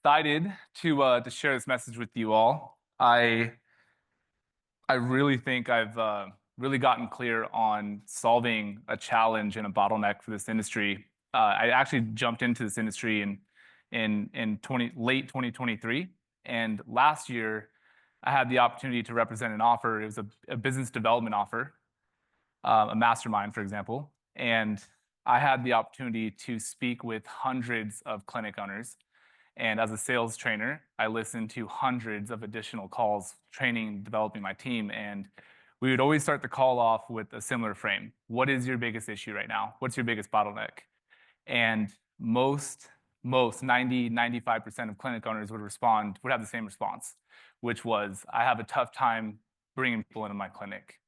excited to share this message with you all. I really think I've really gotten clear on solving a challenge and a bottleneck for this industry. I actually jumped into this industry in late 2023, and last year I had the opportunity to represent an offer. It was a business development offer, a mastermind, for example, and I had the opportunity to speak with hundreds of clinic owners. And as a sales trainer, I listened to hundreds of additional calls, training, developing my team. And we would always start the call off with a similar frame. What is your biggest issue right now? What's your biggest bottleneck? And most 95% of clinic owners would have the same response, which was, I have a tough time bringing people into my clinic.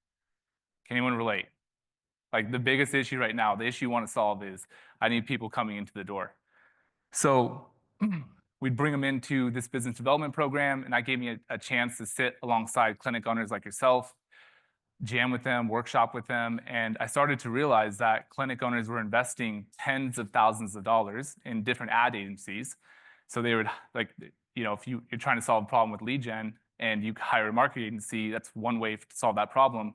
Can anyone relate? Like the biggest issue right now, the issue you want to solve is I need people coming into the door. So we'd bring them into this business development program, and that gave me a chance to sit alongside clinic owners like yourself, jam with them, workshop with them. And I started to realize that clinic owners were investing tens of thousands of dollars in different ad agencies. So they would, like, if you're trying to solve a problem with lead gen and you hire a marketing agency, that's one way to solve that problem.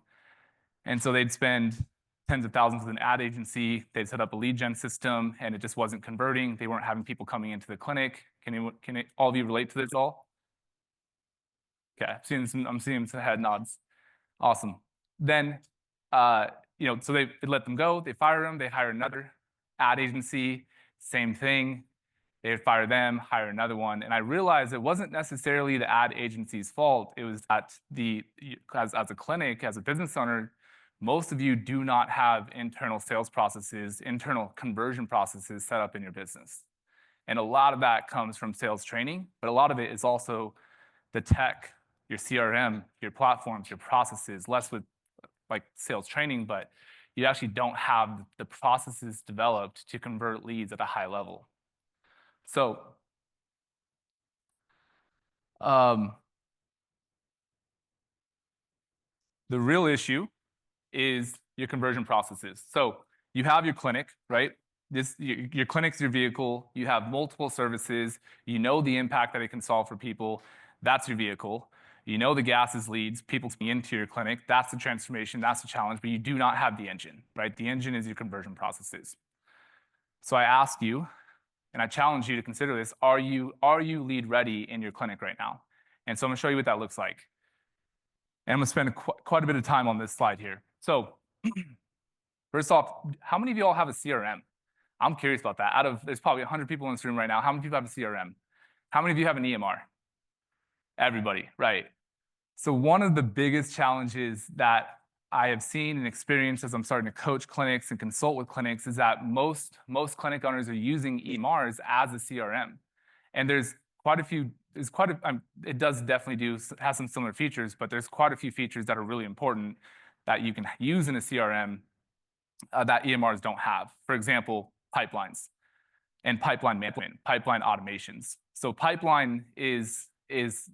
And so they'd spend tens of thousands with an ad agency. They'd set up a lead gen system, and it just wasn't converting. They weren't having people coming into the clinic. Can all of you relate to this all? Okay, I'm seeing some head nods. Awesome. Then, so they let them go. They fire them. They hire another ad agency. Same thing. They would fire them, hire another one. And I realized it wasn't necessarily the ad agency's fault. It was that as a clinic, as a business owner, most of you do not have internal sales processes, internal conversion processes set up in your business. And a lot of that comes from sales training, but a lot of it is also the tech, your CRM, your platforms, your processes, less with like sales training, but you actually don't have the processes developed to convert leads at a high level. So the real issue is your conversion processes. So you have your clinic, right? Your clinic's your vehicle. You have multiple services. You know the impact that it can solve for people. That's your vehicle. You know the gas is leads. People coming into your clinic. That's the transformation. That's the challenge. But you do not have the engine, right? The engine is your conversion processes. So I ask you, and I challenge you to consider this: Are you lead ready in your clinic right now? And so I'm going to show you what that looks like. And I'm going to spend quite a bit of time on this slide here. So first off, how many of you all have a CRM? I'm curious about that. There's probably 100 people in this room right now. How many people have a CRM? How many of you have an EMR? Everybody, right. So one of the biggest challenges that I have seen and experienced as I'm starting to coach clinics and consult with clinics is that most clinic owners are using EMRs as a CRM. And there's quite a few, it does definitely has some similar features, but there's quite a few features that are really important that you can use in a CRM that EMRs don't have. For example, pipelines and pipeline management, pipeline automations. So pipeline is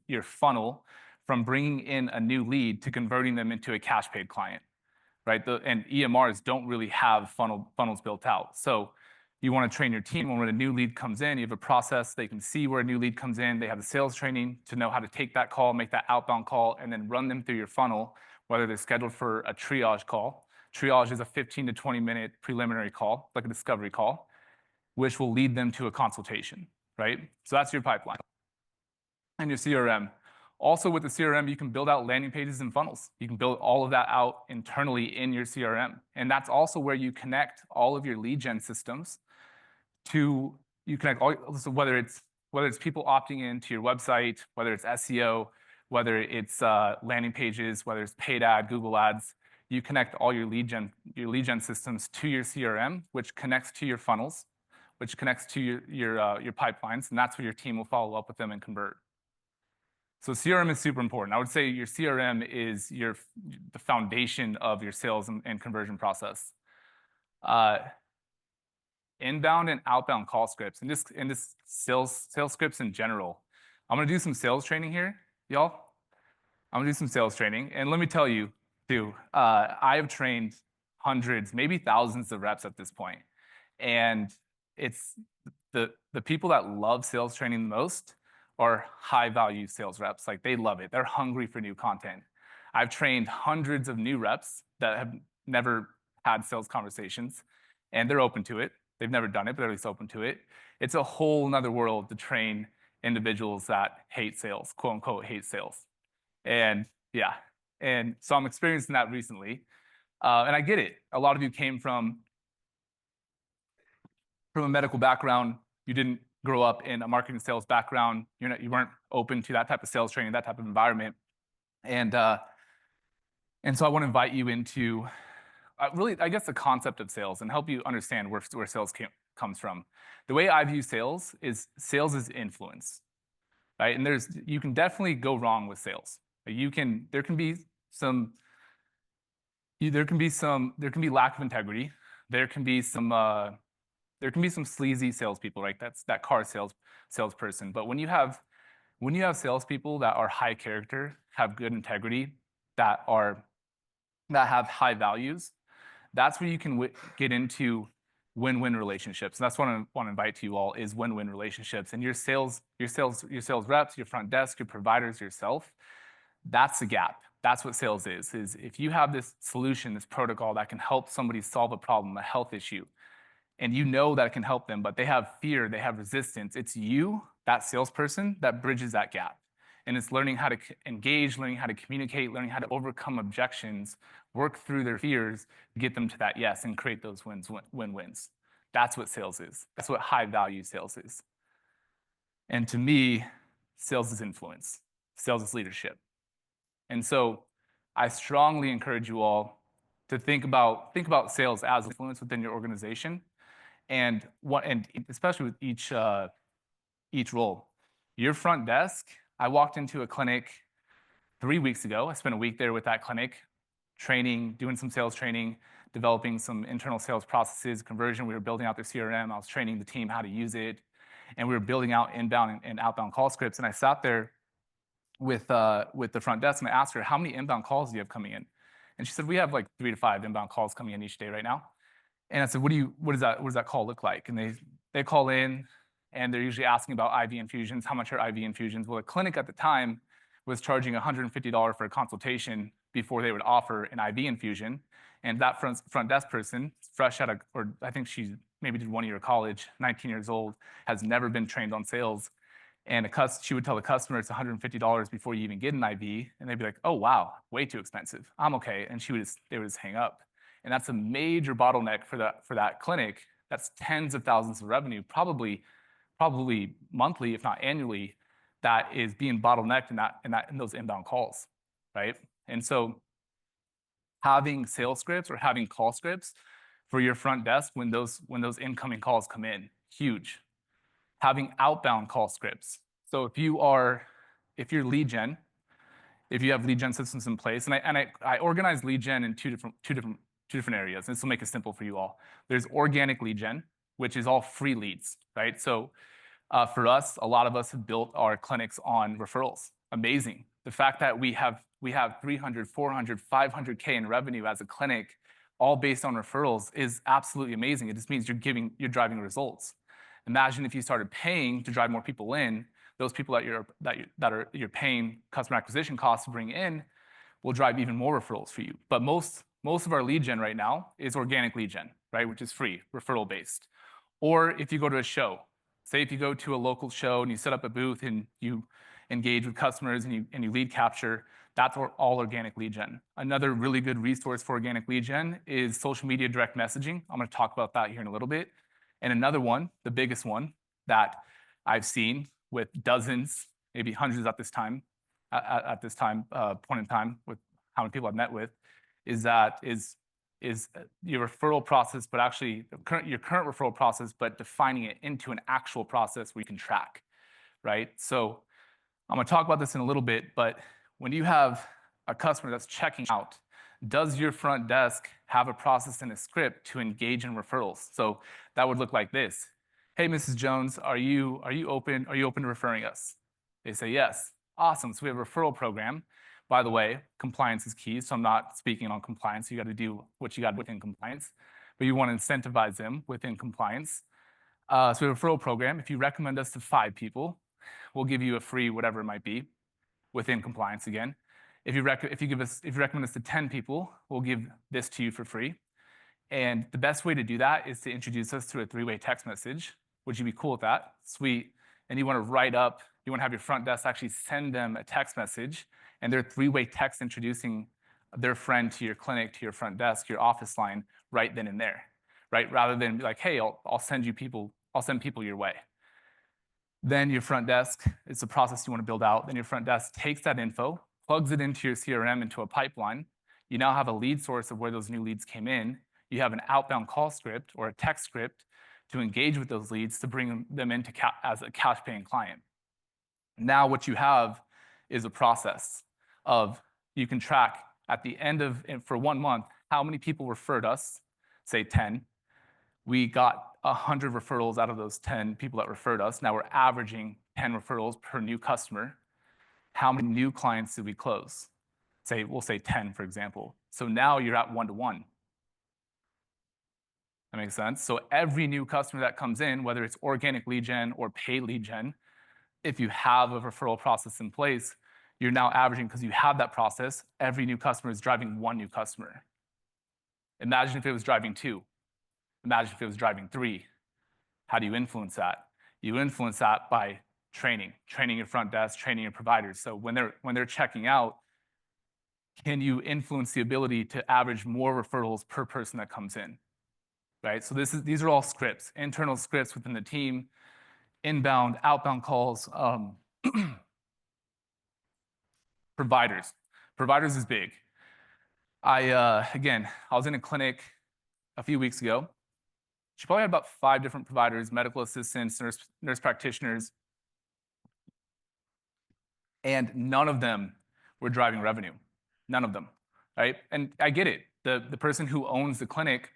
your funnel from bringing in a new lead to converting them into a cash paid client, right? And EMRs don't really have funnels built out. So you want to train your team when a new lead comes in, you have a process, they can see where a new lead comes in, they have the sales training to know how to take that call, make that outbound call, and then run them through your funnel, whether they're scheduled for a triage call. Triage is a 15 to 20 minute preliminary call, like a discovery call, which will lead them to a consultation, right? So that's your pipeline and your CRM. Also with the CRM, you can build out landing pages and funnels. You can build all of that out internally in your CRM. And that's also where you connect all of your lead gen systems so whether it's people opting into your website, whether it's SEO, whether it's landing pages, whether it's paid ad, Google ads, you connect all your lead gen systems to your CRM, which connects to your funnels, which connects to your pipelines, and that's where your team will follow up with them and convert. So CRM is super important. I would say your CRM is the foundation of your sales and conversion process. Inbound and outbound call scripts, and this sales scripts in general. I'm gonna do some sales training here, y'all. I'm gonna do some sales training, and let me tell you, too, I have trained hundreds, maybe thousands of reps at this point, and it's the people that love sales training the most are high value sales reps. Like they love it. They're hungry for new content. I've trained hundreds of new reps that have never had sales conversations, and they're open to it. They've never done it, but they're at least open to it. It's a whole nother world to train individuals that hate sales, quote unquote, hate sales. And yeah, and so I'm experiencing that recently. And I get it. A lot of you came from a medical background. You didn't grow up in a marketing sales background. You weren't open to that type of sales training, that type of environment. And so I want to invite you into really, I guess, the concept of sales and help you understand where sales comes from. The way I view sales is influence, right? And you can definitely go wrong with sales. There can be lack of integrity. There can be some sleazy salespeople, right? That's that car salesperson. But when you have salespeople that are high character, have good integrity, that have high values, that's where you can get into win-win relationships. And that's what I want to invite to you all is win-win relationships. And your sales reps, your front desk, your providers, yourself, that's the gap. That's what sales is if you have this solution, this protocol that can help somebody solve a problem, a health issue, and you know that it can help them, but they have fear, they have resistance. It's you, that salesperson, that bridges that gap. And it's learning how to engage, learning how to communicate, learning how to overcome objections, work through their fears, get them to that yes, and create those win-wins. That's what sales is. That's what high-value sales is. And to me, sales is influence. Sales is leadership. And so I strongly encourage you all to think about sales as influence within your organization, and especially with each role. Your front desk, I walked into a clinic 3 weeks ago. I spent a week there with that clinic, training, doing some sales training, developing some internal sales processes, conversion. We were building out their CRM. I was training the team how to use it, and we were building out inbound and outbound call scripts. And I sat there with the front desk, and I asked her, "How many inbound calls do you have coming in?" And she said, "We have like 3 to 5 inbound calls coming in each day right now." And I said, what does that call look like? And they call in, and they're usually asking about IV infusions. How much are IV infusions? Well, the clinic at the time was charging $150 for a consultation before they would offer an IV infusion. And that front desk person, fresh out of, or I think she maybe did 1 year of college, 19 years old, has never been trained on sales. And she would tell the customer it's $150 before you even get an IV. And they'd be like, "Oh, wow, way too expensive. I'm okay." And they would just hang up. And that's a major bottleneck for that clinic. That's tens of thousands of revenue, probably monthly, if not annually, that is being bottlenecked in those inbound calls, right? And so having sales scripts or having call scripts for your front desk when those incoming calls come in, huge. Having outbound call scripts. So if you're lead gen, if you have lead gen systems in place, and I organize lead gen in two different areas. This will make it simple for you all. There's organic lead gen, which is all free leads, right? So for us, a lot of us have built our clinics on referrals. Amazing. The fact that we have 300, 400, 500K in revenue as a clinic, all based on referrals, is absolutely amazing. It just means you're driving results. Imagine if you started paying to drive more people in. Those people that you're paying customer acquisition costs to bring in will drive even more referrals for you. But most of our lead gen right now is organic lead gen, right? Which is free, referral based. Or if you go to a show, say if you go to a local show and you set up a booth and you engage with customers and you lead capture, that's all organic lead gen. Another really good resource for organic lead gen is social media direct messaging. I'm going to talk about that here in a little bit. And another one, the biggest one that I've seen with dozens, maybe hundreds at this time, point in time, with how many people I've met with, is your referral process, but actually your current referral process, but defining it into an actual process where you can track, right? So I'm going to talk about this in a little bit, but when you have a customer that's checking out, does your front desk have a process and a script to engage in referrals? So that would look like this. "Hey, Mrs. Jones, are you open to referring us?" They say yes. Awesome. So we have a referral program. By the way, compliance is key, so I'm not speaking on compliance. You got to do what you got within compliance, but you want to incentivize them within compliance. So we have a referral program. If you recommend us to 5 people, we'll give you a free whatever it might be within compliance again. If you recommend us to 10 people, we'll give this to you for free. And the best way to do that is to introduce us to a 3-way text message. Would you be cool with that? Sweet. And you want to have your front desk actually send them a text message, and their 3-way text introducing their friend to your clinic, to your front desk, your office line, right then and there, right? Rather than be like, hey, I'll send people your way. Then your front desk, it's a process you want to build out. Then your front desk takes that info, plugs it into your CRM, into a pipeline. You now have a lead source of where those new leads came in. You have an outbound call script or a text script to engage with those leads to bring them into as a cash paying client. Now what you have is a process of, you can track at the end of, for 1 month, how many people referred us, say 10. We got 100 referrals out of those 10 people that referred us. Now we're averaging 10 referrals per new customer. How many new clients did we close? We'll say 10, for example. So now you're at 1-to-1. That makes sense? So every new customer that comes in, whether it's organic lead gen or paid lead gen, if you have a referral process in place, you're now averaging, because you have that process, every new customer is driving 1 new customer. Imagine if it was driving 2. Imagine if it was driving 3. How do you influence that? You influence that by training your front desk, training your providers. So when they're checking out, can you influence the ability to average more referrals per person that comes in, right? So these are all scripts, internal scripts within the team, inbound, outbound calls. Providers is big. I was in a clinic a few weeks ago. She probably had about 5 different providers, medical assistants, nurse practitioners, and none of them were driving revenue. None of them, right? And I get it. The person who owns the clinic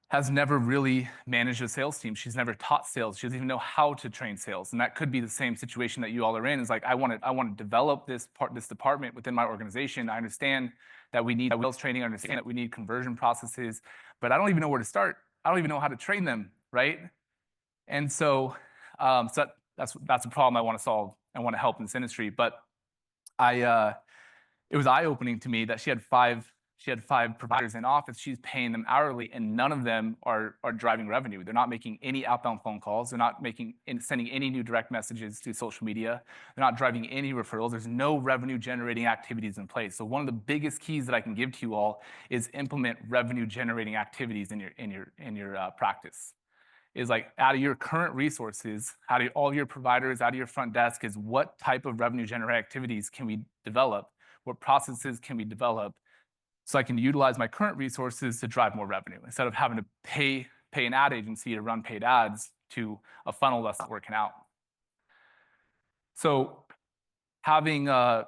has never really managed a sales team. She's never taught sales. She doesn't even know how to train sales. And that could be the same situation that you all are in. Is like, I want to develop this department within my organization. I understand that we need sales training. I understand that we need conversion processes, but I don't even know where to start. I don't even know how to train them, right? And so, that's a problem I want to solve. I want to help in this industry. But it was eye-opening to me that she had five providers in office. She's paying them hourly, and none of them are driving revenue. They're not making any outbound phone calls. They're not sending any new direct messages to social media. They're not driving any referrals. There's no revenue-generating activities in place. So one of the biggest keys that I can give to you all is implement revenue-generating activities in your practice. Is like, out of your current resources, out of all your providers, out of your front desk, is what type of revenue-generating activities can we develop? What processes can we develop so I can utilize my current resources to drive more revenue, instead of having to pay an ad agency to run paid ads to a funnel that's not working out. So having a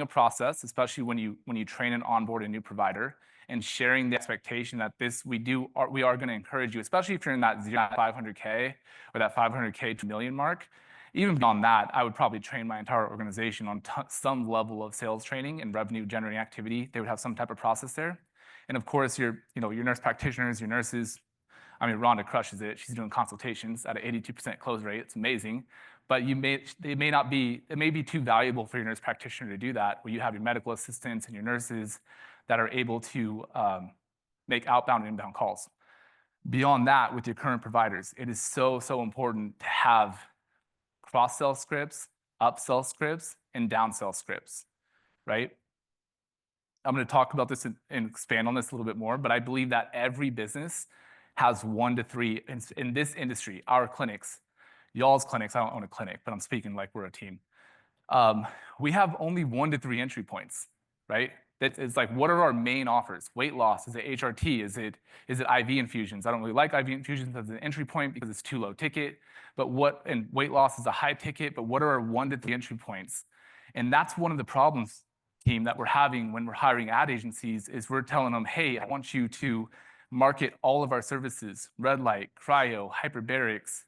process, especially when you train and onboard a new provider, and sharing the expectation that we are going to encourage you, especially if you're in that 0 to 500K or that 500K to $1 million mark. Even beyond that, I would probably train my entire organization on some level of sales training and revenue generating activity. They would have some type of process there. And of course, your nurse practitioners, your nurses. I mean, Rhonda crushes it. She's doing consultations at an 82% close rate. It's amazing. But it may be too valuable for your nurse practitioner to do that, where you have your medical assistants and your nurses that are able to make outbound and inbound calls. Beyond that, with your current providers, it is so important to have cross-sell scripts, upsell scripts, and downsell scripts, right? I'm going to talk about this and expand on this a little bit more, but I believe that every business has 1 to 3 in this industry. Our clinics, y'all's clinics, I don't own a clinic, but I'm speaking like we're a team. We have only 1 to 3 entry points, right? It's like, what are our main offers? Weight loss, is it HRT? Is it IV infusions? I don't really like IV infusions as an entry point because it's too low ticket. And weight loss is a high ticket, but what are our 1 to 3 entry points? And that's one of the problems, team, that we're having when we're hiring ad agencies, is we're telling them, hey, I want you to market all of our services: red light, cryo, hyperbarics,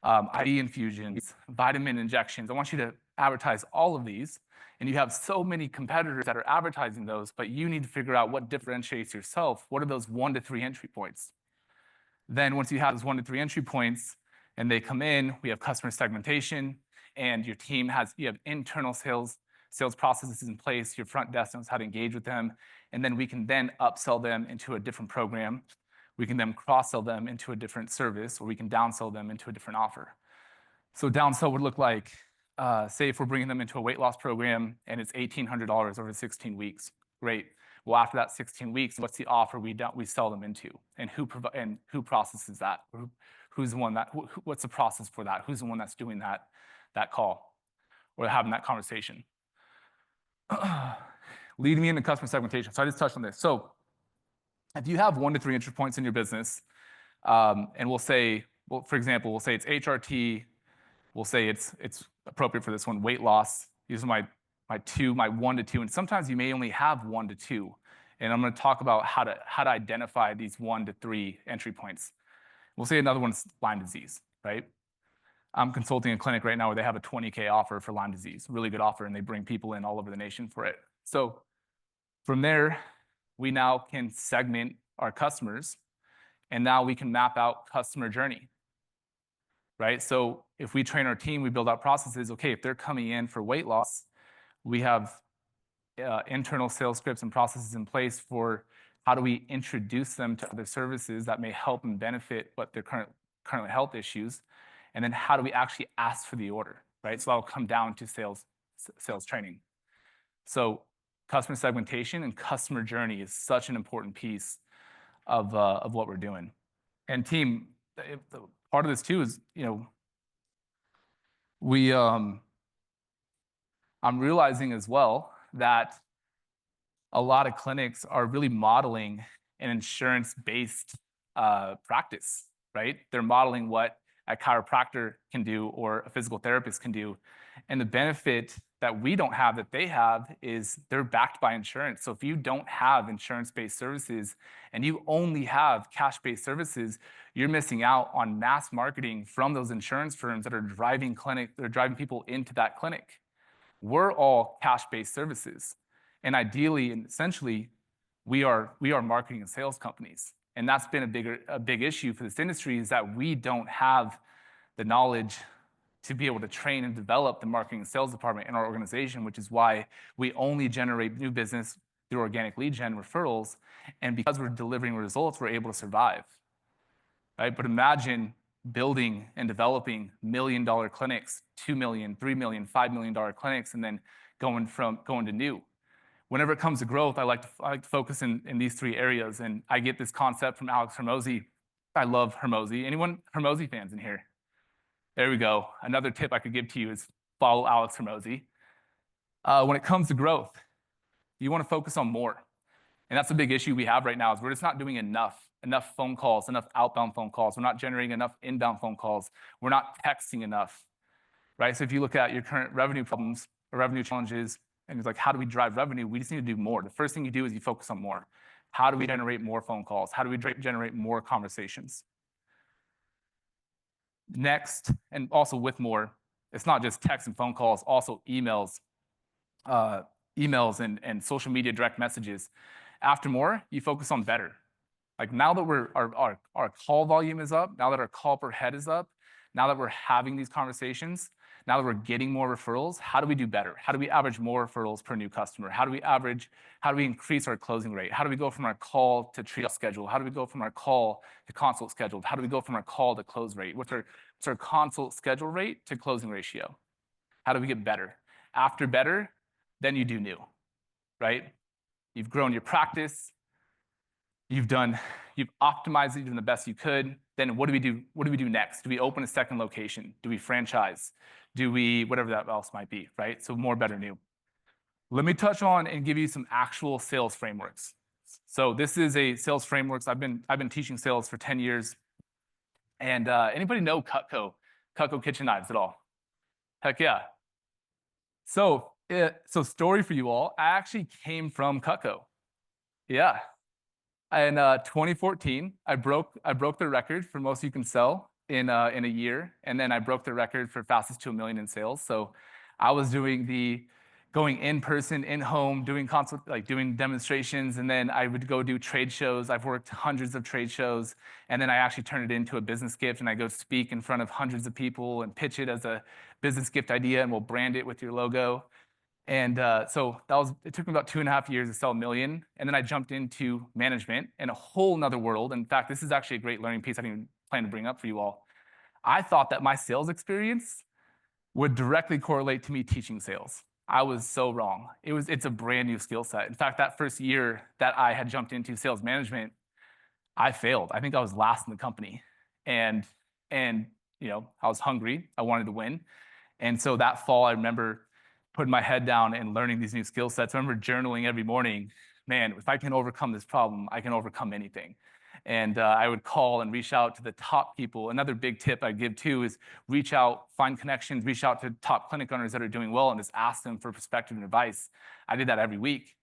IV infusions, vitamin injections. I want you to advertise all of these. And you have so many competitors that are advertising those, but you need to figure out what differentiates yourself. What are those 1 to 3 entry points? Then once you have those 1 to 3 entry points, And they come in, we have customer segmentation, and your team you have internal sales processes in place. Your front desk knows how to engage with them. And then we can then upsell them into a different program. We can then cross-sell them into a different service, or we can downsell them into a different offer. So downsell would look like, say if we're bringing them into a weight loss program and it's $1,800 over 16 weeks. Great. Well, after that 16 weeks, what's the offer we sell them into, and who processes that? Who's the one what's the process for that? Who's the one that's doing that call or having that conversation? Leading me into customer segmentation. So I just touched on this. So if you have 1 to 3 entry points in your business, and we'll say, well, for example, we'll say it's HRT, we'll say it's appropriate for this one, weight loss. These are my 1 to 2, and sometimes you may only have 1 to 2. And I'm going to talk about how to identify these 1 to 3 entry points. We'll say another one's Lyme disease, right? I'm consulting a clinic right now where they have a $20K offer for Lyme disease, really good offer, and they bring people in all over the nation for it. So from there, we now can segment our customers, and now we can map out customer journey, right? So if we train our team, we build out processes. Okay, if they're coming in for weight loss, we have internal sales scripts and processes in place for how do we introduce them to other services that may help and benefit what their current health issues, and then how do we actually ask for the order, right? So that'll come down to sales training. So customer segmentation and customer journey is such an important piece of what we're doing. And team, part of this too is, I'm realizing as well that a lot of clinics are really modeling an insurance-based practice, right? They're modeling what a chiropractor can do or a physical therapist can do. And the benefit that we don't have that they have is they're backed by insurance. So if you don't have insurance-based services and you only have cash-based services, you're missing out on mass marketing from those insurance firms that are driving people into that clinic. We're all cash-based services. And ideally and essentially, we are marketing and sales companies. And that's been a big issue for this industry, is that we don't have the knowledge to be able to train and develop the marketing and sales department in our organization, which is why we only generate new business through organic lead gen referrals. And because we're delivering results, we're able to survive, right? But imagine building and developing $1 million clinics, $2 million, $3 million, $5 million clinics, and then going to new. Whenever it comes to growth, I like to focus in these 3 areas. And I get this concept from Alex Hormozi. I love Hormozi. Anyone Hormozi fans in here? There we go. Another tip I could give to you is follow Alex Hormozi. When it comes to growth, you want to focus on more. And that's a big issue we have right now, is we're just not doing enough phone calls, enough outbound phone calls. We're not generating enough inbound phone calls. We're not texting enough, right? So if you look at your current revenue problems or revenue challenges, and it's like, how do we drive revenue? We just need to do more. The first thing you do is you focus on more. How do we generate more phone calls? How do we generate more conversations? Next, and also with more, it's not just text and phone calls, also emails and social media direct messages. After more, you focus on better. Like now that our call volume is up, now that our call per head is up, now that we're having these conversations, now that we're getting more referrals, how do we do better? How do we average more referrals per new customer? How do we increase our closing rate? How do we go from our call to triage schedule? How do we go from our call to consult scheduled? How do we go from our call to close rate? What's our consult schedule rate to closing ratio? How do we get better? After better, then you do new, right? You've grown your practice. You've optimized it, you've done the best you could. Then what do we do? What do we do next? Do we open a second location? Do we franchise? Do we, whatever that else might be, right? So more, better, new. Let me touch on and give you some actual sales frameworks. So this is a sales frameworks. I've been teaching sales for 10 years. And anybody know Cutco kitchen knives at all? Heck yeah. So story for you all, I actually came from Cutco. Yeah. In 2014, I broke the record for most you can sell in a year, and then I broke the record for fastest to $1 million in sales. So I was doing the going in person, in home, doing doing demonstrations, and then I would go do trade shows. I've worked hundreds of trade shows, and then I actually turn it into a business gift, and I go speak in front of hundreds of people and pitch it as a business gift idea, and we'll brand it with your logo. And so it took me about 2.5 years to sell $1 million, and then I jumped into management in a whole nother world. In fact, this is actually a great learning piece I didn't even plan to bring up for you all. I thought that my sales experience would directly correlate to me teaching sales. I was so wrong. It's a brand new skill set. In fact, that first year that I had jumped into sales management, I failed. I think I was last in the company. And you know, I was hungry. I wanted to win. And so that fall, I remember putting my head down and learning these new skill sets. I remember journaling every morning. Man, if I can overcome this problem, I can overcome anything. And I would call and reach out to the top people. Another big tip I'd give too is reach out, find connections, reach out to top clinic owners that are doing well and just ask them for perspective and advice. I did that every week.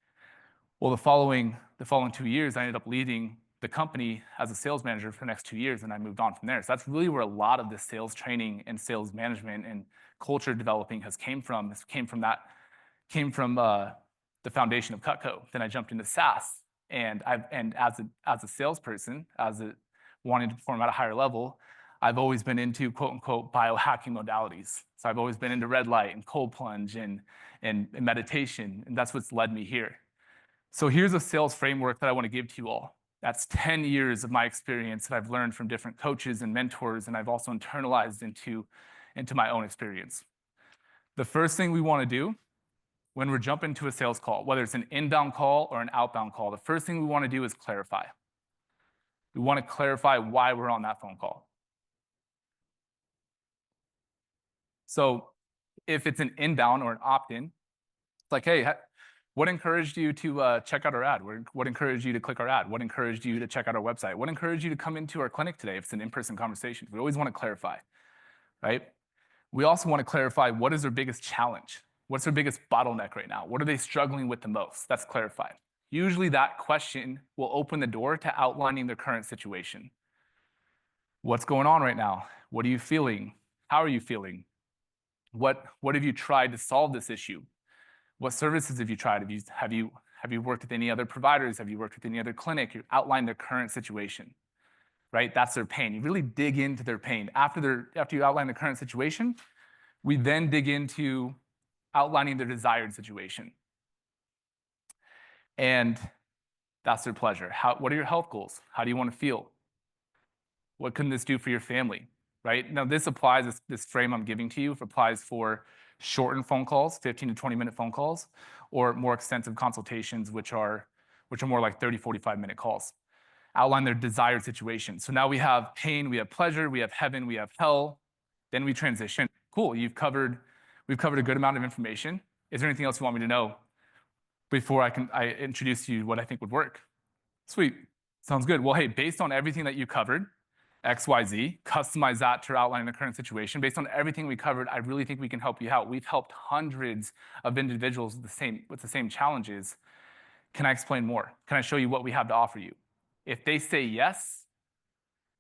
Well, the following 2 years, I ended up leading the company as a sales manager for the next 2 years, and I moved on from there. So that's really where a lot of the sales training and sales management and culture developing has came from. This came from the foundation of Cutco. Then I jumped into SaaS. And as a salesperson, wanting to perform at a higher level, I've always been into quote unquote biohacking modalities. So I've always been into red light and cold plunge and meditation, and that's what's led me here. So here's a sales framework that I want to give to you all. That's 10 years of my experience that I've learned from different coaches and mentors, and I've also internalized into my own experience. The first thing we want to do when we're jumping to a sales call, whether it's an inbound call or an outbound call, the first thing we want to do is clarify. We want to clarify why we're on that phone call. So if it's an inbound or an opt-in, it's like, hey, what encouraged you to check out our ad? What encouraged you to click our ad? What encouraged you to check out our website? What encouraged you to come into our clinic today if it's an in-person conversation? We always want to clarify, right? We also want to clarify what is their biggest challenge? What's their biggest bottleneck right now? What are they struggling with the most? That's clarified. Usually that question will open the door to outlining their current situation. What's going on right now? What are you feeling? How are you feeling? What have you tried to solve this issue? What services have you tried? Have you worked with any other providers? Have you worked with any other clinic? You outline their current situation, right? That's their pain. You really dig into their pain. After you outline the current situation, we then dig into outlining their desired situation. And that's their pleasure. What are your health goals? How do you want to feel? What can this do for your family, right? Now this applies, this frame I'm giving to you applies for shortened phone calls, 15 to 20-minute phone calls, or more extensive consultations, which are more like 30, 45-minute calls. Outline their desired situation. So now we have pain, we have pleasure, we have heaven, we have hell. Then we transition. Cool, we've covered a good amount of information. Is there anything else you want me to know before I introduce to you what I think would work? Sweet, sounds good. Well, hey, based on everything that you covered, XYZ, customize that to outline the current situation. Based on everything we covered, I really think we can help you out. We've helped hundreds of individuals with the same challenges. Can I explain more? Can I show you what we have to offer you? If they say yes,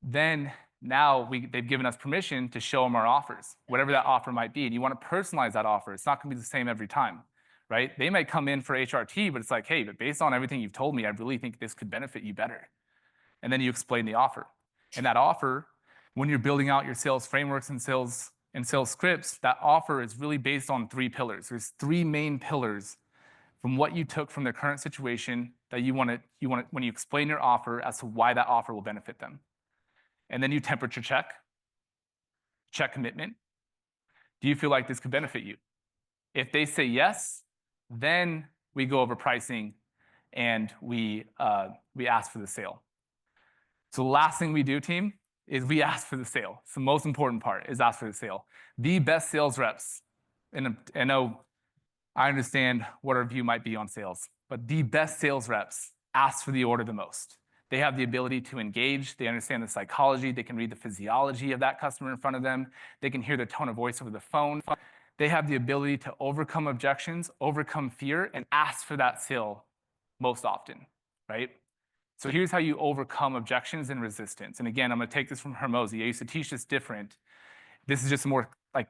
then now they've given us permission to show them our offers, whatever that offer might be. And you want to personalize that offer. It's not going to be the same every time, right? They might come in for HRT, but it's like, hey, but based on everything you've told me, I really think this could benefit you better. And then you explain the offer. And that offer, when you're building out your sales frameworks and sales scripts, that offer is really based on 3 pillars. There's 3 main pillars from what you took from their current situation that you want to when you explain your offer as to why that offer will benefit them. And then you temperature check commitment. Do you feel like this could benefit you? If they say yes, then we go over pricing and we ask for the sale. So the last thing we do, team, is we ask for the sale. It's the most important part, is ask for the sale. The best sales reps, and I know I understand what our view might be on sales, but the best sales reps ask for the order the most. They have the ability to engage. They understand the psychology. They can read the physiology of that customer in front of them. They can hear the tone of voice over the phone. They have the ability to overcome objections, overcome fear, and ask for that sale most often, right? So here's how you overcome objections and resistance. And again, I'm going to take this from Hormozi. I used to teach this different. This is just more like,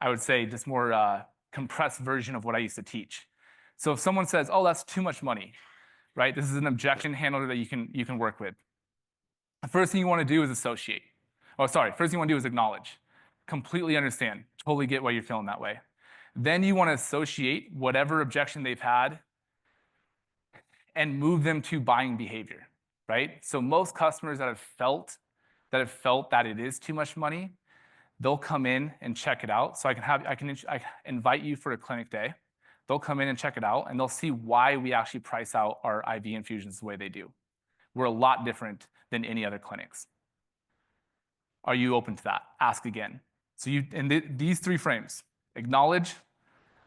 I would say, just more compressed version of what I used to teach. So if someone says, oh, that's too much money, right? This is an objection handler that you can work with. The first thing you want to do is associate. Oh, sorry, first thing you want to do is acknowledge. Completely understand, totally get why you're feeling that way. Then you want to associate whatever objection they've had and move them to buying behavior, right? So most customers that have felt that it is too much money, they'll come in and check it out. So I can invite you for a clinic day. They'll come in and check it out, and they'll see why we actually price out our IV infusions the way they do. We're a lot different than any other clinics. Are you open to that? Ask again. So these 3 frames: acknowledge,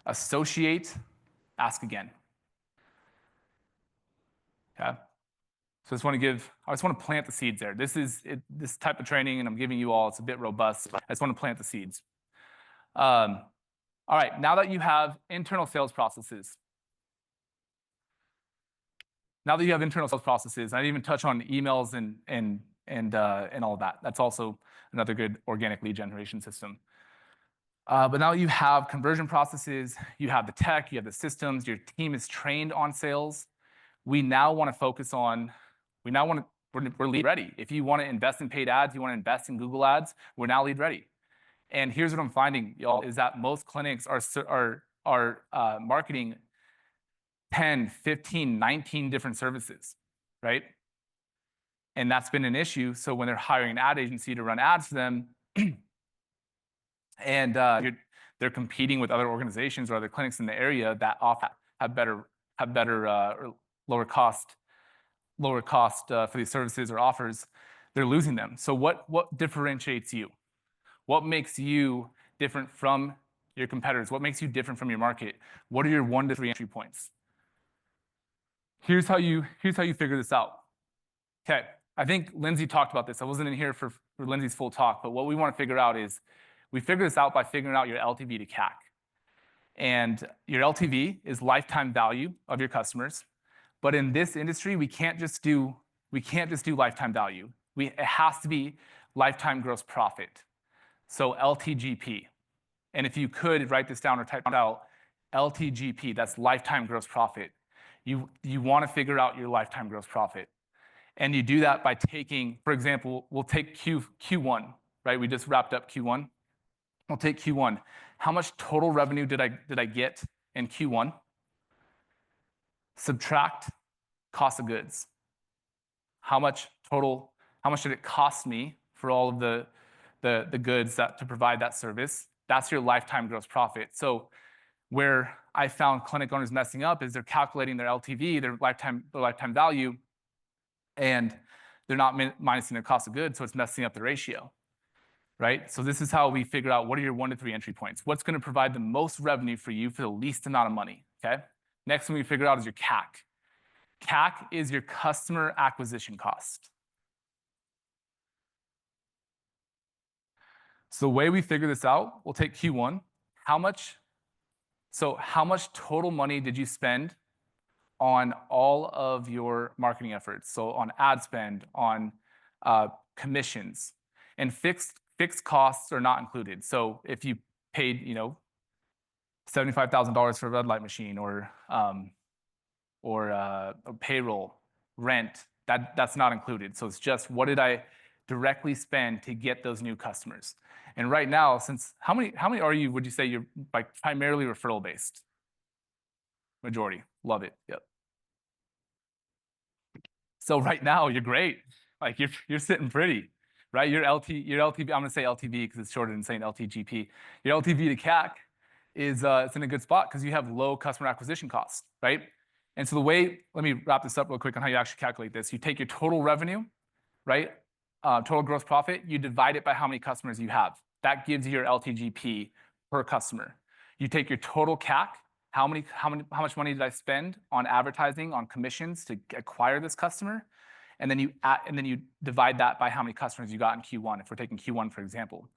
associate, ask again. Okay. So I just want to plant the seeds there. This type of training, and I'm giving you all, it's a bit robust. I just want to plant the seeds. All right, now that you have internal sales processes, I didn't even touch on emails and all of that. That's also another good organic lead generation system. But now you have conversion processes, you have the tech, you have the systems, your team is trained on sales. We now want to focus on, we're lead ready. If you want to invest in paid ads, you want to invest in Google ads, we're now lead ready. And here's what I'm finding, y'all, is that most clinics are marketing 10, 15, 19 different services, right? And that's been an issue. So when they're hiring an ad agency to run ads for them, and they're competing with other organizations or other clinics in the area that have better or lower cost for these services or offers, they're losing them. So what differentiates you? What makes you different from your competitors? What makes you different from your market? What are your 1 to 3 entry points? Here's how you figure this out. Okay, I think Lindsay talked about this. I wasn't in here for Lindsay's full talk, but what we want to figure out is we figure this out by figuring out your LTV to CAC. And your LTV is lifetime value of your customers. But in this industry, we can't just do lifetime value. It has to be lifetime gross profit. So LTGP. And if you could write this down or type it out, LTGP, that's lifetime gross profit. You want to figure out your lifetime gross profit. And you do that by taking, for example, we'll take Q1, right? We just wrapped up Q1. We'll take Q1. How much total revenue did I get in Q1? Subtract cost of goods. How much did it cost me for all of the goods to provide that service? That's your lifetime gross profit. So where I found clinic owners messing up is they're calculating their LTV, their lifetime value, and they're not minusing their cost of goods, so it's messing up the ratio, right? So this is how we figure out what are your 1 to 3 entry points. What's going to provide the most revenue for you for the least amount of money, okay? Next thing we figure out is your CAC. CAC is your customer acquisition cost. So the way we figure this out, we'll take Q1. How much total money did you spend on all of your marketing efforts? So on ad spend, on commissions, and fixed costs are not included. So if you paid, $75,000 for a red light machine or payroll, rent, that's not included. So it's just what did I directly spend to get those new customers? And right now, how many are you, would you say you're like primarily referral based? Majority. Love it. Yep. So right now you're great. Like you're sitting pretty, right? Your LTV, I'm gonna say LTV because it's shorter than saying LTGP. Your LTV to CAC is it's in a good spot because you have low customer acquisition costs, right? And so let me wrap this up real quick on how you actually calculate this. You take your total revenue, right? Total gross profit, you divide it by how many customers you have. That gives you your LTGP per customer. You take your total CAC, how much money did I spend on advertising, on commissions to acquire this customer? And then you divide that by how many customers you got in Q1, if we're taking Q1, for example.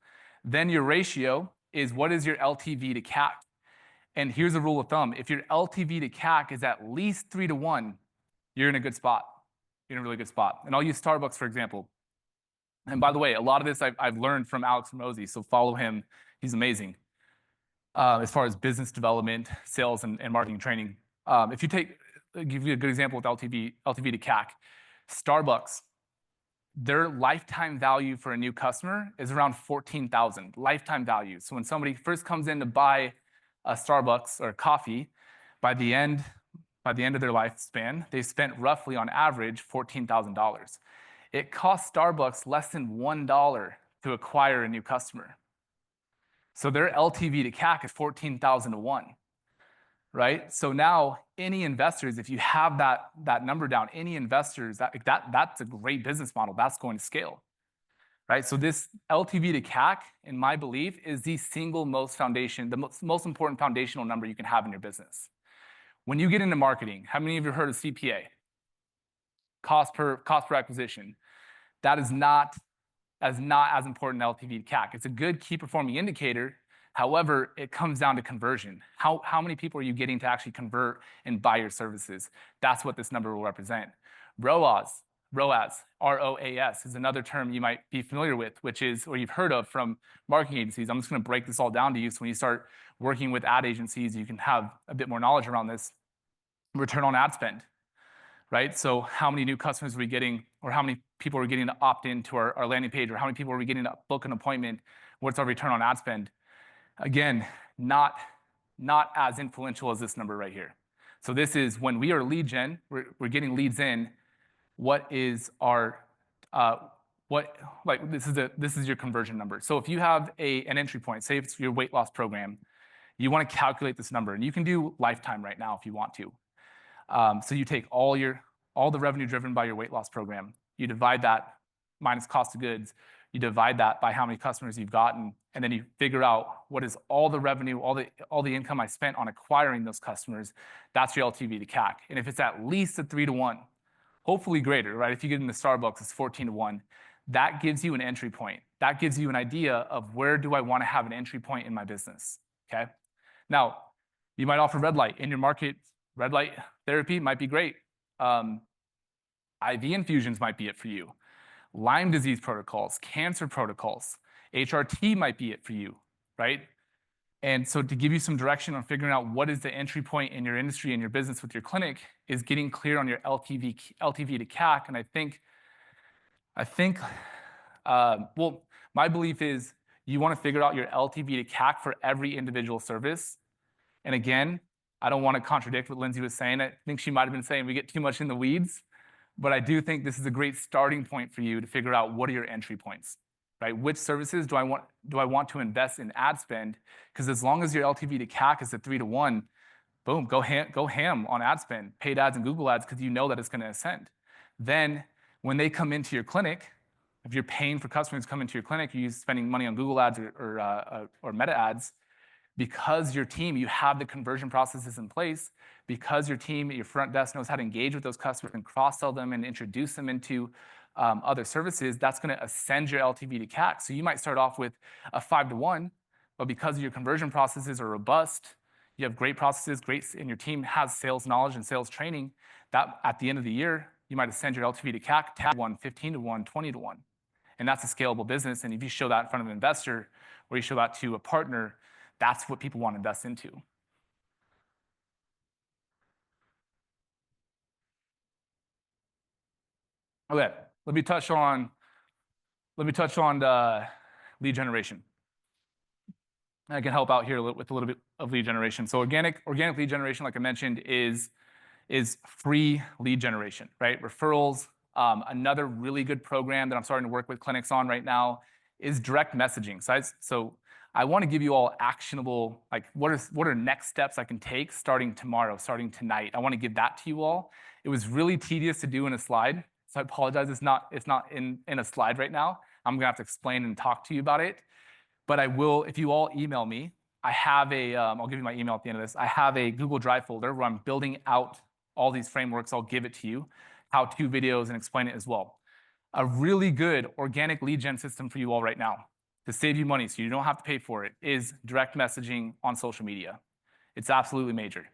Then your ratio is what is your LTV to CAC? And here's a rule of thumb. If your LTV to CAC is at least 3 to 1, you're in a good spot. You're in a really good spot. And I'll use Starbucks, for example. And by the way, a lot of this I've learned from Alex Hormozi, so follow him. He's amazing. as far as business development, sales, and marketing training. If you take, I'll give you a good example with LTV to CAC. Starbucks, their lifetime value for a new customer is around 14,000 lifetime value. So when somebody first comes in to buy a Starbucks or coffee, by the end of their lifespan, they spent roughly on average $14,000. It costs Starbucks less than $1 to acquire a new customer. So their LTV to CAC is 14,000 to 1, right? So now any investors, if you have that number down, any investors, that's a great business model. That's going to scale, right? So this LTV to CAC, in my belief, is the single most most important foundational number you can have in your business. When you get into marketing, how many of you have heard of CPA? Cost per acquisition. That is not as important LTV to CAC. It's a good key performing indicator. However, it comes down to conversion. How many people are you getting to actually convert and buy your services? That's what this number will represent. ROAS, R-O-A-S, is another term you might be familiar with, which is, or you've heard of from marketing agencies. I'm just going to break this all down to you so when you start working with ad agencies, you can have a bit more knowledge around this. Return on ad spend, right? So how many new customers are we getting, or how many people are we getting to opt into our landing page, or how many people are we getting to book an appointment? What's our return on ad spend? Again, not as influential as this number right here. So this is when we are lead gen, we're getting leads in. What is our this is your conversion number. So if you have an entry point, say it's your weight loss program, you want to calculate this number, and you can do lifetime right now if you want to. So you take all the revenue driven by your weight loss program, you divide that minus cost of goods, you divide that by how many customers you've gotten, and then you figure out what is all the revenue, all the income I spent on acquiring those customers. That's your LTV to CAC. And if it's at least a 3 to 1, hopefully greater, right? If you get into Starbucks, it's 14 to 1. That gives you an entry point. That gives you an idea of where do I want to have an entry point in my business, okay? Now, you might offer red light in your market. Red light therapy might be great. IV infusions might be it for you. Lyme disease protocols, cancer protocols, HRT might be it for you, right? And so to give you some direction on figuring out what is the entry point in your industry and your business with your clinic is getting clear on your LTV to CAC. And I think, well, my belief is you want to figure out your LTV to CAC for every individual service. And again, I don't want to contradict what Lindsay was saying. I think she might have been saying we get too much in the weeds, but I do think this is a great starting point for you to figure out what are your entry points, right? Which services do I want to invest in ad spend? Because as long as your LTV to CAC is at 3 to 1, boom, go ham on ad spend, paid ads and Google ads, because you know that it's going to ascend. Then when they come into your clinic, if you're paying for customers to come into your clinic, you're spending money on Google ads or Meta ads, because your team, you have the conversion processes in place, because your team at your front desk knows how to engage with those customers and cross-sell them and introduce them into other services, that's going to ascend your LTV to CAC. So you might start off with a 5 to 1, but because your conversion processes are robust, you have great processes, and your team has sales knowledge and sales training, that at the end of the year, you might ascend your LTV to CAC to 1, 15 to 1, 20 to 1. And that's a scalable business. And if you show that in front of an investor or you show that to a partner, that's what people want to invest into. Okay, let me touch on lead generation. I can help out here with a little bit of lead generation. So organic lead generation, like I mentioned, is free lead generation, right? Referrals. Another really good program that I'm starting to work with clinics on right now is direct messaging. So I want to give you all actionable, like what are next steps I can take starting tomorrow, starting tonight. I want to give that to you all. It was really tedious to do in a slide, so I apologize. It's not in a slide right now. I'm gonna have to explain and talk to you about it. But I will, if you all email me, I have I'll give you my email at the end of this. I have a Google Drive folder where I'm building out all these frameworks. I'll give it to you, how-to videos, and explain it as well. A really good organic lead gen system for you all right now to save you money so you don't have to pay for it is direct messaging on social media. It's absolutely major.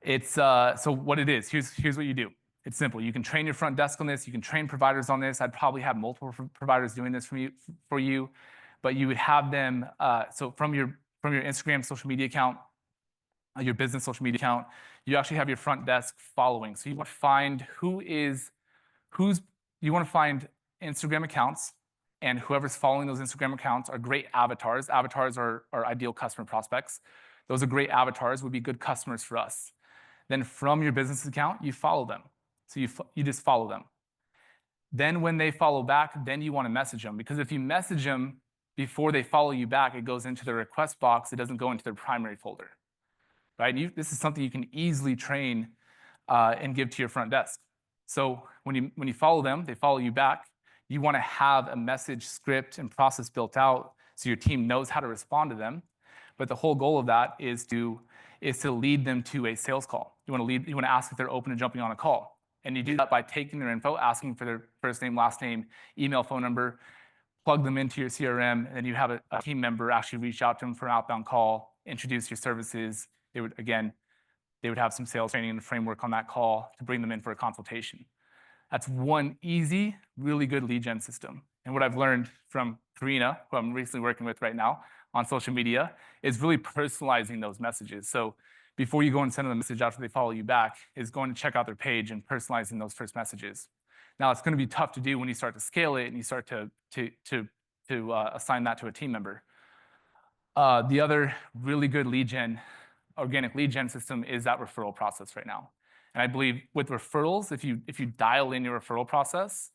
It's so what it is, here's what you do. It's simple. You can train your front desk on this. You can train providers on this. I'd probably have multiple providers doing this for you, but you would have them, so from from your Instagram social media account, your business social media account, you actually have your front desk following. So you want to find you want to find Instagram accounts, and whoever's following those Instagram accounts are great avatars. Avatars are ideal customer prospects. Those are great avatars, would be good customers for us. Then from your business account, you follow them. So you just follow them. Then when they follow back, then you want to message them. Because if you message them before they follow you back, it goes into the request box. It doesn't go into their primary folder. Right? This is something you can easily train and give to your front desk. So when you follow them, they follow you back. You want to have a message script and process built out so your team knows how to respond to them. But the whole goal of that is to lead them to a sales call. You want to ask if they're open to jumping on a call. And you do that by taking their info, asking for their first name, last name, email, phone number, plug them into your CRM, and then you have a team member actually reach out to them for an outbound call, introduce your services. They would have some sales training and framework on that call to bring them in for a consultation. That's one easy, really good lead gen system. And what I've learned from Karina, who I'm recently working with right now on social media, is really personalizing those messages. So before you go and send them a message after they follow you back, is going to check out their page and personalizing those first messages. Now, it's going to be tough to do when you start to scale it and you start to assign that to a team member. The other really good organic lead gen system is that referral process right now. And I believe with referrals, if you dial in your referral process,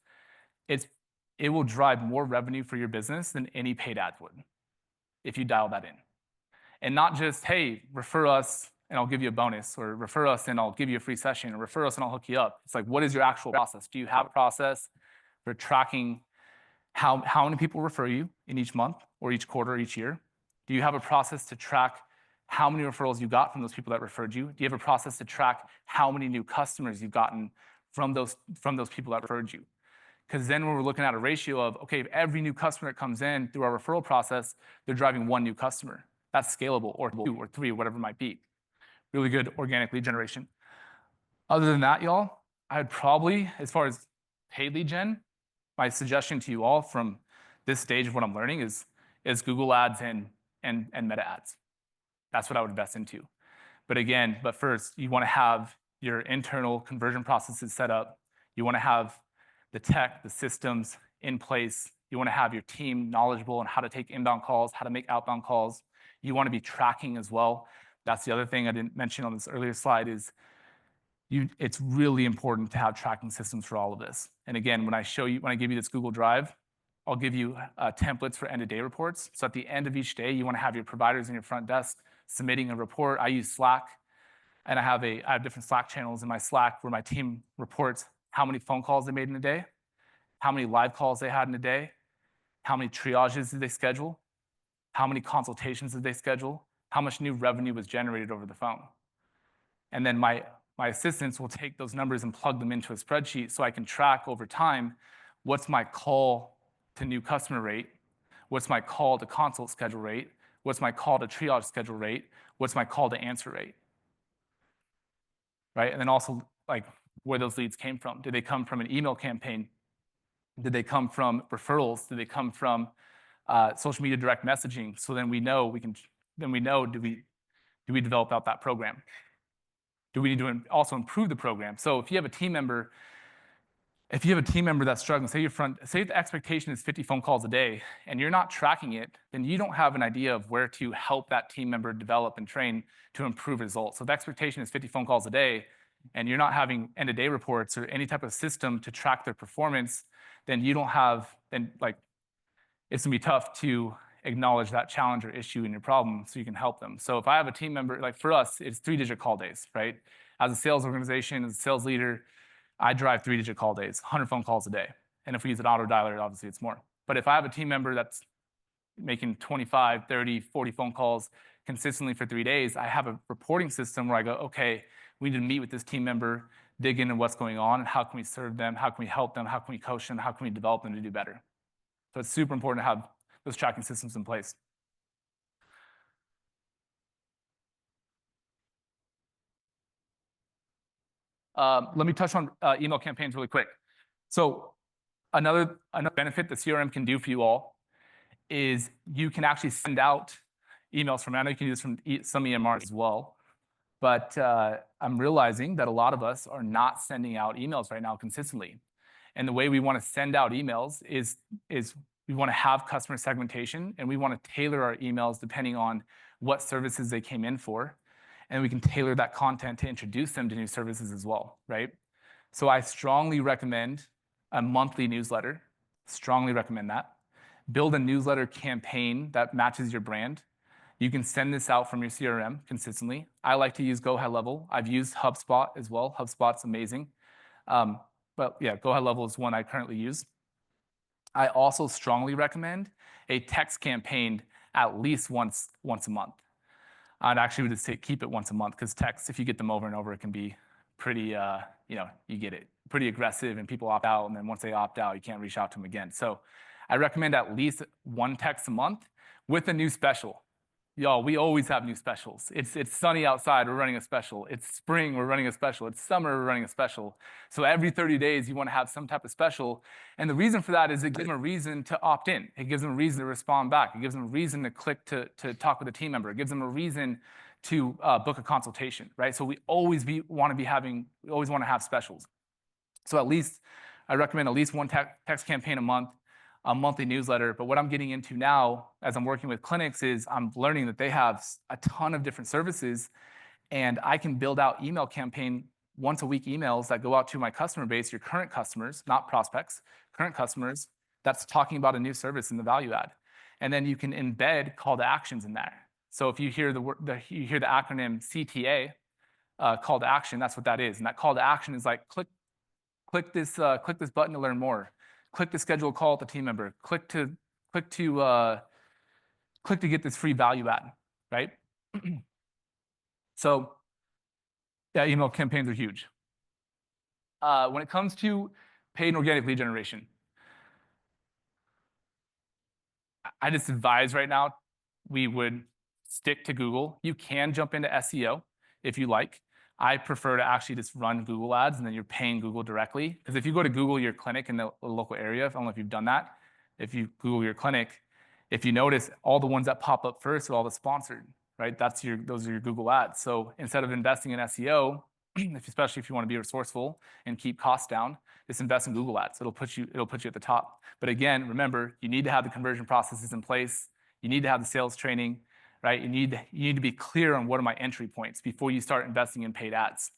it will drive more revenue for your business than any paid ads would if you dial that in. And not just, hey, refer us and I'll give you a bonus, or refer us and I'll give you a free session, or refer us and I'll hook you up. It's like, what is your actual process? Do you have a process for tracking how many people refer you in each month or each quarter or each year? Do you have a process to track how many referrals you got from those people that referred you? Do you have a process to track how many new customers you've gotten from those people that referred you? Because then when we're looking at a ratio of, okay, if every new customer that comes in through our referral process, they're driving one new customer. That's scalable, or 2 or 3, whatever it might be. Really good organic lead generation. Other than that, y'all, I'd probably, as far as paid lead gen, my suggestion to you all from this stage of what I'm learning is Google Ads and Meta Ads. That's what I would invest into. But first, you want to have your internal conversion processes set up. You want to have the tech, the systems in place. You want to have your team knowledgeable on how to take inbound calls, how to make outbound calls. You want to be tracking as well. That's the other thing I didn't mention on this earlier slide is it's really important to have tracking systems for all of this. And again, when I give you this Google Drive, I'll give you templates for end-of-day reports. So at the end of each day, you want to have your providers in your front desk submitting a report. I use Slack, and I have different Slack channels in my Slack where my team reports how many phone calls they made in a day, how many live calls they had in a day, how many triages did they schedule, how many consultations did they schedule, how much new revenue was generated over the phone. And then my assistants will take those numbers and plug them into a spreadsheet so I can track over time what's my call to new customer rate, what's my call to consult schedule rate, what's my call to triage schedule rate, what's my call to answer rate, right? And then also like where those leads came from. Did they come from an email campaign? Did they come from referrals? Did they come from social media direct messaging? So then we know do we develop out that program? Do we need to also improve the program? So if you have a team member that's struggling, say the expectation is 50 phone calls a day, and you're not tracking it, then you don't have an idea of where to help that team member develop and train to improve results. So if the expectation is 50 phone calls a day, and you're not having end-of-day reports or any type of system to track their performance, then it's gonna be tough to acknowledge that challenge or issue in your problem so you can help them. So if I have a team member, like for us, it's 3-digit call days, right? As a sales organization, as a sales leader, I drive 3-digit call days, 100 phone calls a day. And if we use an auto dialer, obviously it's more. But if I have a team member that's making 25, 30, 40 phone calls consistently for 3 days, I have a reporting system where I go, okay, we need to meet with this team member, dig into what's going on, and how can we serve them, how can we help them, how can we coach them, how can we develop them to do better. So it's super important to have those tracking systems in place. Let me touch on email campaigns really quick. So another benefit that CRM can do for you all is you can actually send out emails from, I know you can use from some EMRs as well, but I'm realizing that a lot of us are not sending out emails right now consistently. And the way we want to send out emails is we want to have customer segmentation, and we want to tailor our emails depending on what services they came in for. And we can tailor that content to introduce them to new services as well, right? So I strongly recommend a monthly newsletter. Strongly recommend that. Build a newsletter campaign that matches your brand. You can send this out from your CRM consistently. I like to use Go High Level. I've used HubSpot as well. HubSpot's amazing. But yeah, Go High Level is one I currently use. I also strongly recommend a text campaign at least once a month. I'd actually would say keep it once a month, because texts, if you get them over and over, it can be pretty, you get it, pretty aggressive, and people opt out. And then once they opt out, you can't reach out to them again. So I recommend at least one text a month with a new special. Y'all, we always have new specials. It's sunny outside, we're running a special. It's spring, we're running a special. It's summer, we're running a special. So every 30 days, you want to have some type of special. And the reason for that is it gives them a reason to opt in. It gives them a reason to respond back. It gives them a reason to click to talk with a team member. It gives them a reason to book a consultation, right? So we always want to have specials. So at least, I recommend at least one text campaign a month, a monthly newsletter. But what I'm getting into now, as I'm working with clinics, is I'm learning that they have a ton of different services, and I can build out email campaign once a week emails that go out to my customer base, your current customers, not prospects, current customers, that's talking about a new service and the value add. And then you can embed call to actions in there. So if you hear the acronym CTA, call to action, that's what that is. And that call to action is like click this button to learn more. Click to schedule a call with the team member. Click to get this free value add, right? So yeah, email campaigns are huge. When it comes to paid and organic lead generation, I just advise right now we would stick to Google. You can jump into SEO if you like. I prefer to actually just run Google ads, and then you're paying Google directly. Because if you go to Google your clinic in the local area, I don't know if you've done that, if you Google your clinic, if you notice, all the ones that pop up first are all the sponsored, right? Those are your Google ads. So instead of investing in SEO, especially if you want to be resourceful and keep costs down, just invest in Google ads. It'll put you at the top. But again, remember, you need to have the conversion processes in place. You need to have the sales training, right? You need to be clear on what are my entry points before you start investing in paid ads.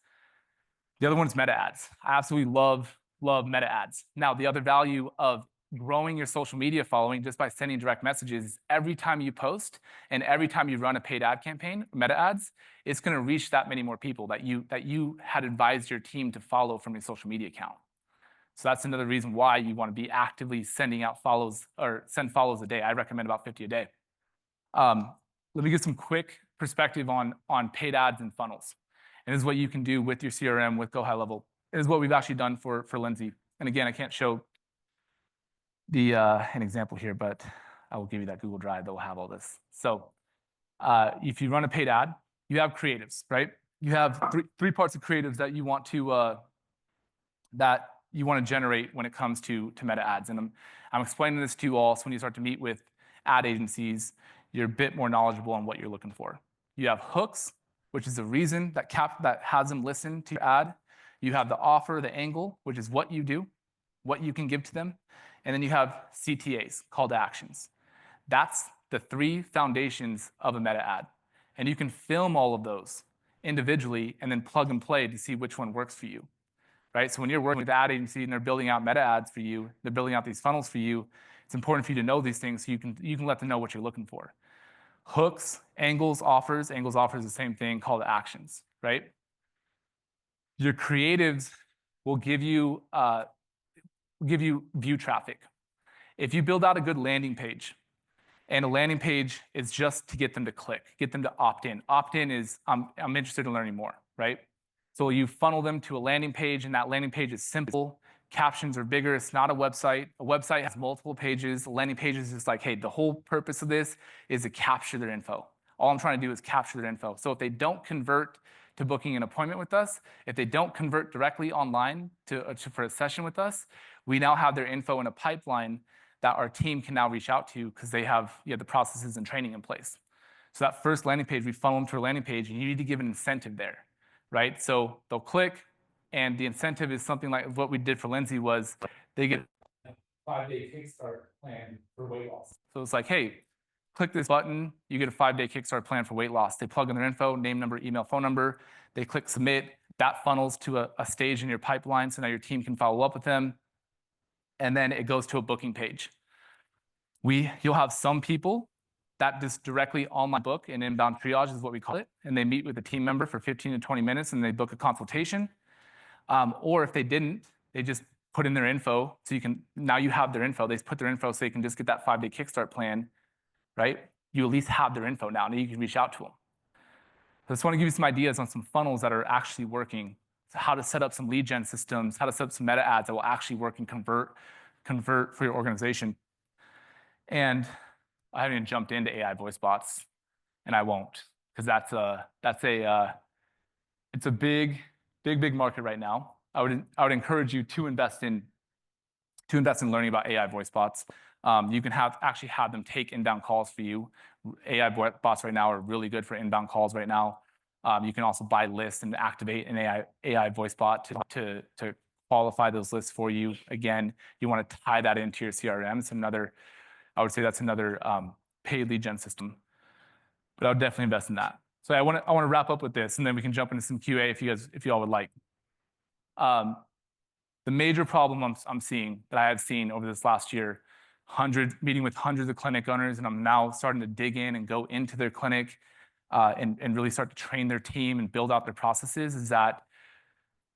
The other one is meta ads. I absolutely love meta ads. Now, the other value of growing your social media following just by sending direct messages, every time you post and every time you run a paid ad campaign, meta ads, it's going to reach that many more people that you had advised your team to follow from your social media account. So that's another reason why you want to be actively sending out follows, or send follows a day. I recommend about 50 a day. Let me give some quick perspective on paid ads and funnels. And this is what you can do with your CRM with Go High Level. It is what we've actually done for Lindsay. And again, I can't show an example here, but I will give you that Google Drive that will have all this. So if you run a paid ad, you have creatives, right? You have three parts of creatives that you want to generate when it comes to meta ads. And I'm explaining this to you all, so when you start to meet with ad agencies, you're a bit more knowledgeable on what you're looking for. You have hooks, which is the reason that has them listen to your ad. You have the offer, the angle, which is what you do, what you can give to them. And then you have CTAs, call to actions. That's the three foundations of a meta ad. And you can film all of those individually and then plug and play to see which one works for you, right? So when you're working with the ad agency and they're building out meta ads for you, they're building out these funnels for you, it's important for you to know these things so you can let them know what you're looking for. Hooks, angles, offers is the same thing, call to actions, right? Your creatives will give you view traffic. If you build out a good landing page, and a landing page is just to get them to click, get them to opt in. Opt in is, I'm interested in learning more, right? So you funnel them to a landing page, and that landing page is simple. Captions are bigger. It's not a website. A website has multiple pages. A landing page is just like, hey, the whole purpose of this is to capture their info. All I'm trying to do is capture their info. So if they don't convert to booking an appointment with us, if they don't convert directly online for a session with us, we now have their info in a pipeline that our team can now reach out to because they have the processes and training in place. So that first landing page, we funnel them to a landing page, and you need to give an incentive there, right? So they'll click, and the incentive is something like what we did for Lindsay was they get a 5-day Kickstart plan for weight loss. So it's like, hey, click this button, you get a 5-day Kickstart plan for weight loss. They plug in their info, name, number, email, phone number. They click submit. That funnels to a stage in your pipeline, so now your team can follow up with them. And then it goes to a booking page. You'll have some people that just directly online book, and inbound triage is what we call it, and they meet with a team member for 15 to 20 minutes and they book a consultation. Or if they didn't, they just put in their info, so now you have their info. They put their info so they can just get that 5-day Kickstart plan, right? You at least have their info now you can reach out to them. So I just want to give you some ideas on some funnels that are actually working. So how to set up some lead gen systems, how to set up some meta ads that will actually work and convert for your organization. And I haven't even jumped into AI voice bots, and I won't, because it's a big market right now. I would encourage you to invest in learning about AI voice bots. You can actually have them take inbound calls for you. AI bots right now are really good for inbound calls right now. You can also buy lists and activate an AI voice bot to qualify those lists for you. Again, you want to tie that into your CRM. I would say that's another paid lead gen system. But I would definitely invest in that. So I want to wrap up with this, and then we can jump into some QA if you all would like. The major problem I'm seeing that I have seen over this last year, meeting with hundreds of clinic owners, and I'm now starting to dig in and go into their clinic and really start to train their team and build out their processes, is that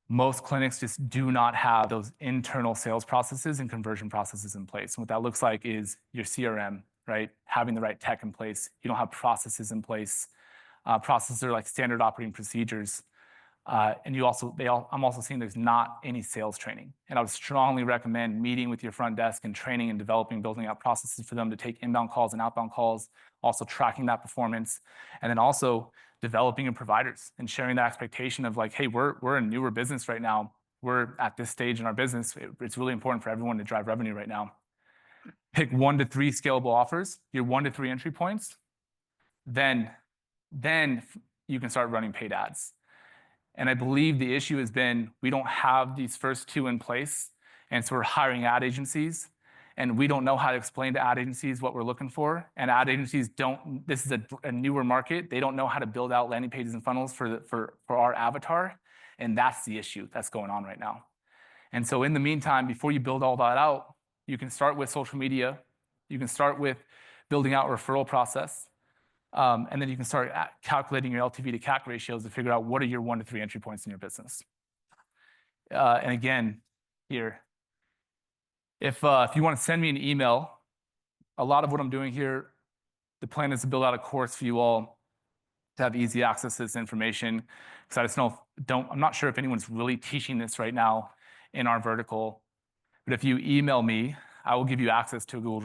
most clinics just do not have those internal sales processes and conversion processes in place. And what that looks like is your CRM, right? Having the right tech in place. You don't have processes in place. Processes are like standard operating procedures. And I'm also seeing there's not any sales training. And I would strongly recommend meeting with your front desk and training and building out processes for them to take inbound calls and outbound calls, also tracking that performance, and then also developing your providers and sharing that expectation of like, hey, we're a newer business right now. We're at this stage in our business. It's really important for everyone to drive revenue right now. Pick 1 to 3 scalable offers, your 1 to 3 entry points. Then you can start running paid ads. And I believe the issue has been we don't have these first 2 in place. And so we're hiring ad agencies, and we don't know how to explain to ad agencies what we're looking for. And ad agencies this is a newer market. They don't know how to build out landing pages and funnels for our avatar. And that's the issue that's going on right now. And so in the meantime, before you build all that out, you can start with social media. You can start with building out a referral process. And then you can start calculating your LTV to CAC ratios to figure out what are your 1 to 3 entry points in your business. And again, here, if you want to send me an email, a lot of what I'm doing here, the plan is to build out a course for you all to have easy access to this information. Because I'm not sure if anyone's really teaching this right now in our vertical. But if you email me, I will give you access to a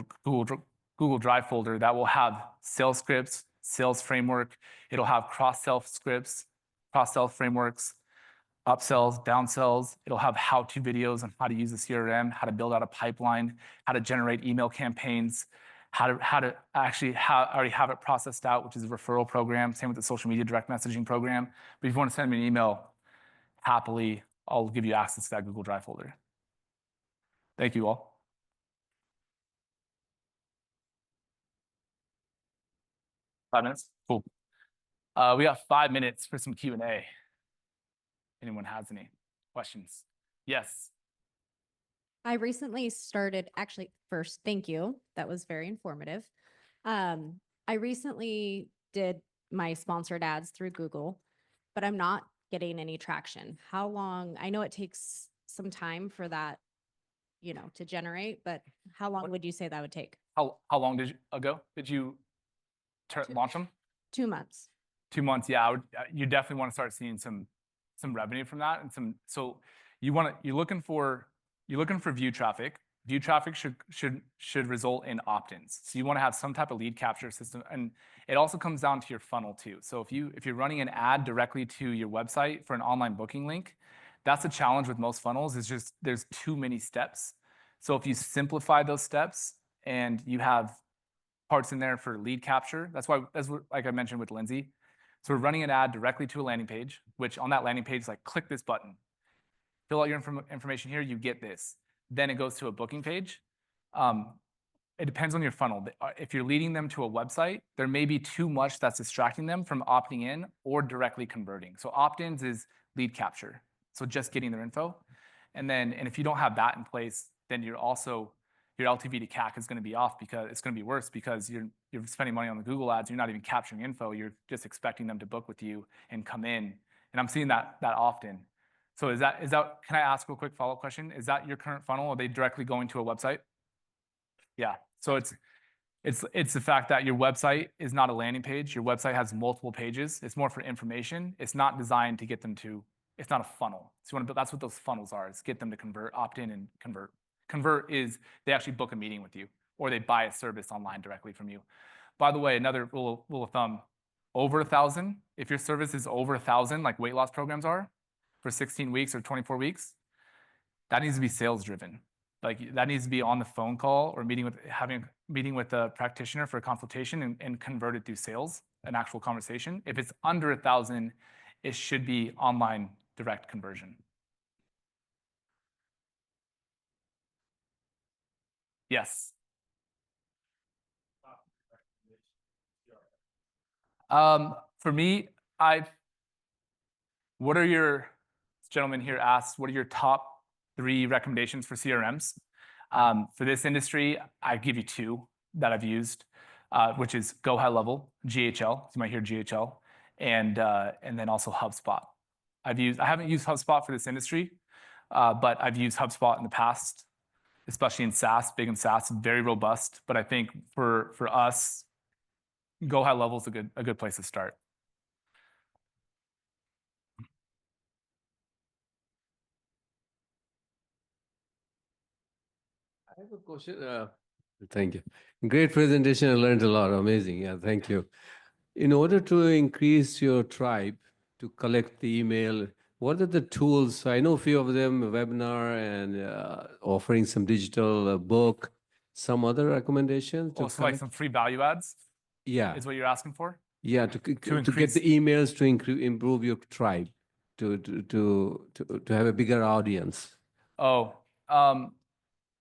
Google Drive folder that will have sales scripts, sales framework. It'll have cross-sell scripts, cross-sell frameworks, upsells, downsells. It'll have how-to videos on how to use the CRM, how to build out a pipeline, how to generate email campaigns, how to actually already have it processed out, which is a referral program. Same with the social media direct messaging program. But if you want to send me an email, happily, I'll give you access to that Google Drive folder. Thank you all. Five minutes? Cool. We got 5 minutes for some Q&A. Anyone has any questions? Yes. I recently started, actually, first, thank you. That was very informative. I recently did my sponsored ads through Google, but I'm not getting any traction. How long? I know it takes some time for that, to generate, but how long would you say that would take? How long ago did you launch them? 2 months. 2 months, yeah. You definitely want to start seeing some revenue from that, and so you're looking for view traffic. View traffic should result in opt-ins. So you want to have some type of lead capture system, and it also comes down to your funnel too. So if you're running an ad directly to your website for an online booking link, that's a challenge with most funnels. Is just there's too many steps. So if you simplify those steps and you have parts in there for lead capture. That's what, like I mentioned with Lindsay. So we're running an ad directly to a landing page, which on that landing page is like, click this button, fill out your information here, you get this. Then it goes to a booking page. It depends on your funnel. If you're leading them to a website, there may be too much that's distracting them from opting in or directly converting. So opt-ins is lead capture. So just getting their info. And if you don't have that in place, then your LTV to CAC is going to be off, because it's going to be worse, because you're spending money on the Google ads. You're not even capturing info. You're just expecting them to book with you and come in. And I'm seeing that often. So is that, can I ask a quick follow-up question? Is that your current funnel? Are they directly going to a website? Yeah. So it's the fact that your website is not a landing page. Your website has multiple pages. It's more for information. It's not designed to get them to, it's not a funnel. So that's what those funnels are. It's get them to convert, opt in and convert. Convert is they actually book a meeting with you, or they buy a service online directly from you. By the way, another rule of thumb, over 1,000, if your service is over 1,000, like weight loss programs are, for 16 weeks or 24 weeks, that needs to be sales driven. Like that needs to be on the phone call or having a meeting with a practitioner for a consultation and convert it through sales, an actual conversation. If it's under 1,000, it should be online direct conversion. Yes. For me, this gentleman here asked, what are your top 3 recommendations for CRMs? For this industry, I give you 2 that I've used, which is Go High Level, GHL. So you might hear GHL, and then also HubSpot. I haven't used HubSpot for this industry, but I've used HubSpot in the past, especially in SaaS, big in SaaS, very robust. But I think for us, Go High Level is a good place to start. I have a question. Thank you. Great presentation. I learned a lot. Amazing. Yeah, thank you. In order to increase your tribe to collect the email, what are the tools? I know a few of them, webinar and offering some digital book. Some other recommendations? So like some free value ads? Yeah. Is what you're asking for? Yeah, to get the emails to improve your tribe, to have a bigger audience. Oh,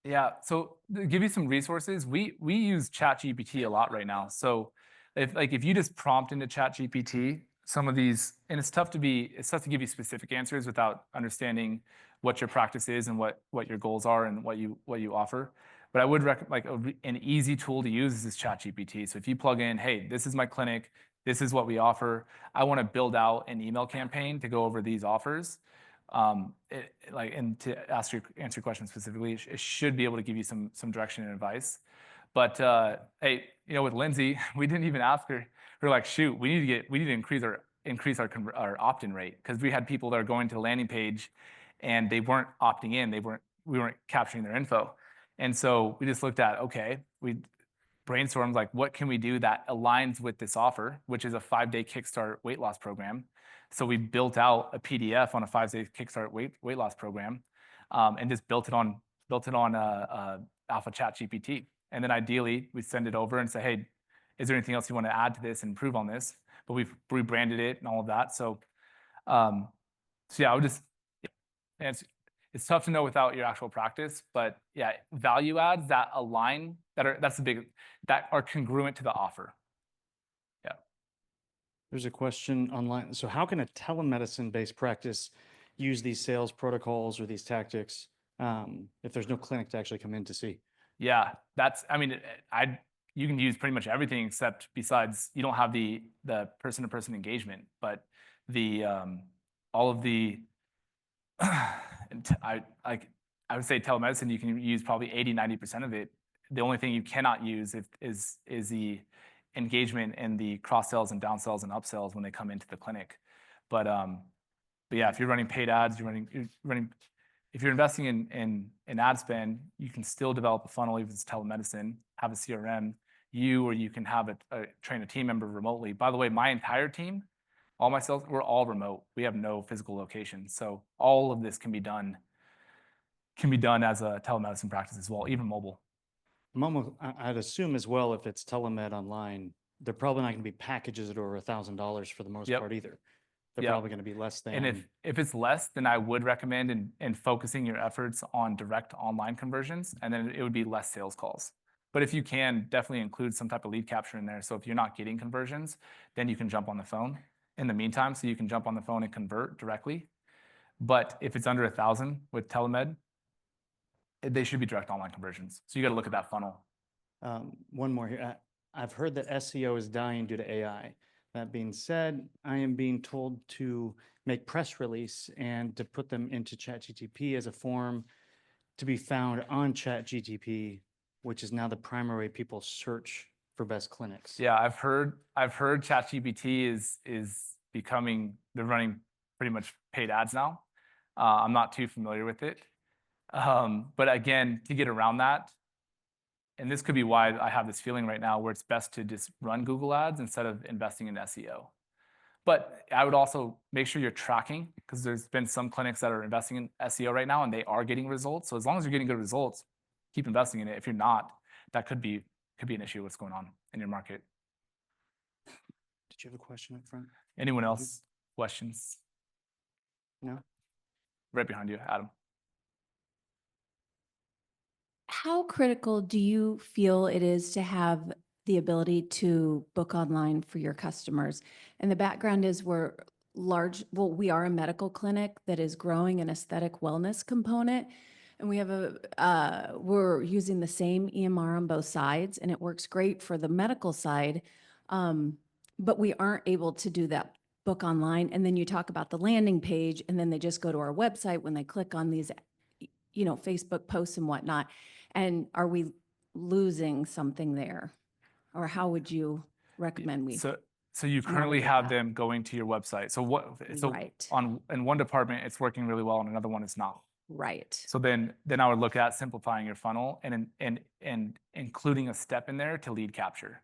yeah. So to give you some resources, we use ChatGPT a lot right now. So if you just prompt into ChatGPT some of these, and it's tough to give you specific answers without understanding what your practice is and what your goals are and what you offer. But I would recommend an easy tool to use is ChatGPT. So if you plug in, hey, this is my clinic, this is what we offer. I want to build out an email campaign to go over these offers. And to answer your question specifically, it should be able to give you some direction and advice. But hey, with Lindsay, we didn't even ask her. We're like, shoot, we need to increase our opt-in rate, because we had people that are going to the landing page and they weren't opting in. We weren't capturing their info. And so we just looked at, okay, we brainstormed like, what can we do that aligns with this offer, which is a 5-day Kickstart weight loss program. So we built out a PDF on a 5-day Kickstart weight loss program, and just built it on Alpha ChatGPT. And then ideally, we send it over and say, hey, is there anything else you want to add to this and improve on this? But we've rebranded it and all of that. So, yeah, it's tough to know without your actual practice, but yeah, value adds that align, that are congruent to the offer. Yeah. There's a question online. So how can a telemedicine-based practice use these sales protocols or these tactics if there's no clinic to actually come in to see? Yeah, you can use pretty much everything except besides you don't have the person-to-person engagement, but all of the I would say telemedicine, you can use probably 80-90% of it. The only thing you cannot use is the engagement and the cross sells and downsells and upsells when they come into the clinic. But yeah, if you're running paid ads, if you're investing in ad spend, you can still develop a funnel, even if it's telemedicine, have a CRM, or you can have train a team member remotely. By the way, my entire team, all my sales, we're all remote. We have no physical location. So all of this can be done as a telemedicine practice as well, even mobile. I'd assume as well, if it's telemed online, they're probably not going to be packages that are over $1,000 for the most Yep. part either. They're Yep. probably going to be less than. And if it's less, then I would recommend in focusing your efforts on direct online conversions, and then it would be less sales calls. But if you can, definitely include some type of lead capture in there. So if you're not getting conversions, then you can jump on the phone in the meantime, so you can jump on the phone and convert directly. But if it's under 1,000 with telemed, they should be direct online conversions. So you got to look at that funnel. One more here. I've heard that SEO is dying due to AI. That being said, I am being told to make press release and to put them into ChatGPT as a form to be found on ChatGPT, which is now the primary way people search for best clinics. Yeah, I've heard ChatGPT is becoming, they're running pretty much paid ads now. I'm not too familiar with it. But again, to get around that, and this could be why I have this feeling right now where it's best to just run Google ads instead of investing in SEO. But I would also make sure you're tracking, because there's been some clinics that are investing in SEO right now and they are getting results. So as long as you're getting good results, keep investing in it. If you're not, that could be an issue what's going on in your market. Did you have a question up front? Anyone else? Questions? No? Right behind you, Adam. How critical do you feel it is to have the ability to book online for your customers? And the background is we are a medical clinic that is growing an aesthetic wellness component. And we have we're using the same EMR on both sides, and it works great for the medical side. But we aren't able to do that book online. And then you talk about the landing page, and then they just go to our website when they click on these, Facebook posts and whatnot. And are we losing something there? Or how would you recommend we? So you currently navigate have that? them going to your website. So Right. in one department, it's working really well, and another one it's not. Right. So then I would look at simplifying your funnel and including a step in there to lead capture.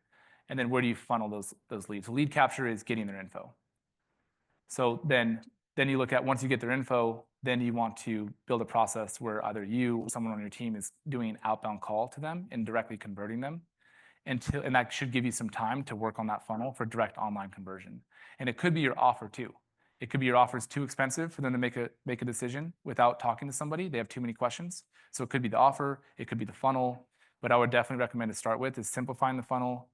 And then where do you funnel those leads? So lead capture is getting their info. So then you look at, once you get their info, then you want to build a process where either you or someone on your team is doing an outbound call to them and directly converting them. And that should give you some time to work on that funnel for direct online conversion. And it could be your offer too. It could be your offer is too expensive for them to make a decision without talking to somebody. They have too many questions. So it could be the offer, it could be the funnel. But I would definitely recommend to start with is simplifying the funnel,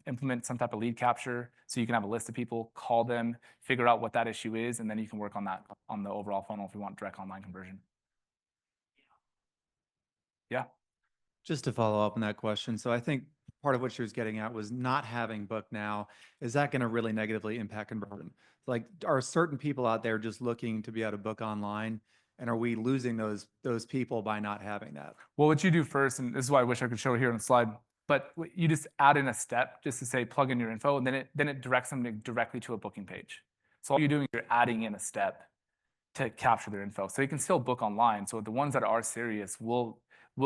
implement some type of lead capture so you can have a list of people, call them, figure out what that issue is, and then you can work on that on the overall funnel if you want direct online conversion. Yeah. Just to follow up on that question. So I think part of what she was getting at was not having Book Now. Is that going to really negatively impact conversion? Like, are certain people out there just looking to be able to book online? And are we losing those people by not having that? Well, what you do first, and this is why I wish I could show it here on the slide, but you just add in a step just to say plug in your info, and then it directs them directly to a booking page. So all you're doing is you're adding in a step to capture their info. So you can still book online. So the ones that are serious will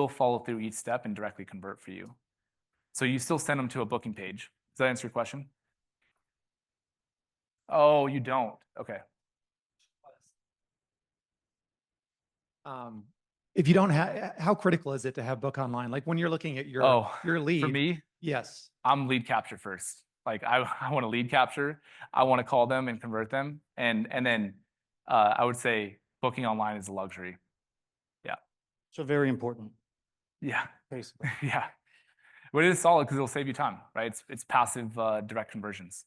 follow through each step and directly convert for you. So you still send them to a booking page. Does that answer your question? Oh, you don't? Okay. If you don't have, how critical is it to have Book Online? Like when you're looking at your lead. For me, Yes. I'm lead capture first. Like I want to lead capture. I want to call them and convert them. And then I would say booking online is a luxury. Yeah. So very important, Yeah. basically. Yeah. But it is solid because it'll save you time, right? It's passive direct conversions.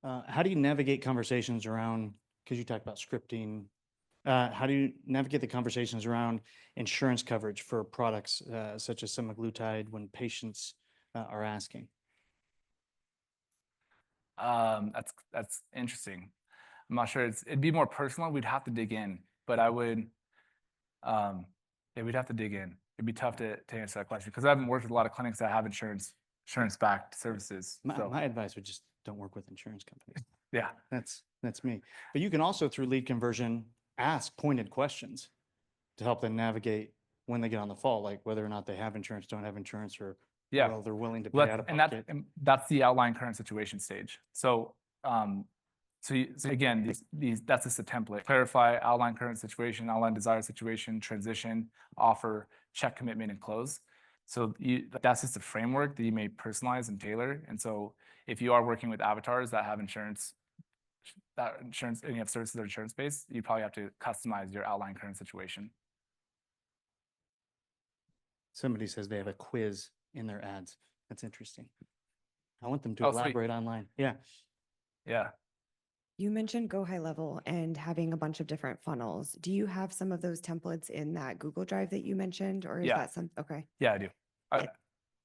How do you navigate conversations around, because you talked about scripting, how do you navigate the conversations around insurance coverage for products such as semaglutide when patients are asking? That's interesting. I'm not sure. It'd be more personal. We'd have to dig in, but I would, yeah, we'd have to dig in. It'd be tough to answer that question because I haven't worked with a lot of clinics that have insurance-backed services. So, My advice would just don't work with insurance companies. yeah. That's me. But you can also, through lead conversion, ask pointed questions to help them navigate when they get on the fall, like whether or not they have insurance, don't have insurance, or Yeah. well, they're willing to pay Well, out of and pocket. that's the outline current situation stage. So So again, that's just a template. Clarify, outline current situation, outline desired situation, transition, offer, check commitment, and close. So that's just a framework that you may personalize and tailor. And so if you are working with avatars that have insurance, and you have services that are insurance-based, you probably have to customize your outline current situation. Somebody says they have a quiz in their ads. That's interesting. I want them to Oh, sweet. elaborate online. Yeah. Yeah. You mentioned Go High Level and having a bunch of different funnels. Do you have some of those templates in that Google Drive that you mentioned, or is Yeah. that some, okay, Yeah, I do. Yeah.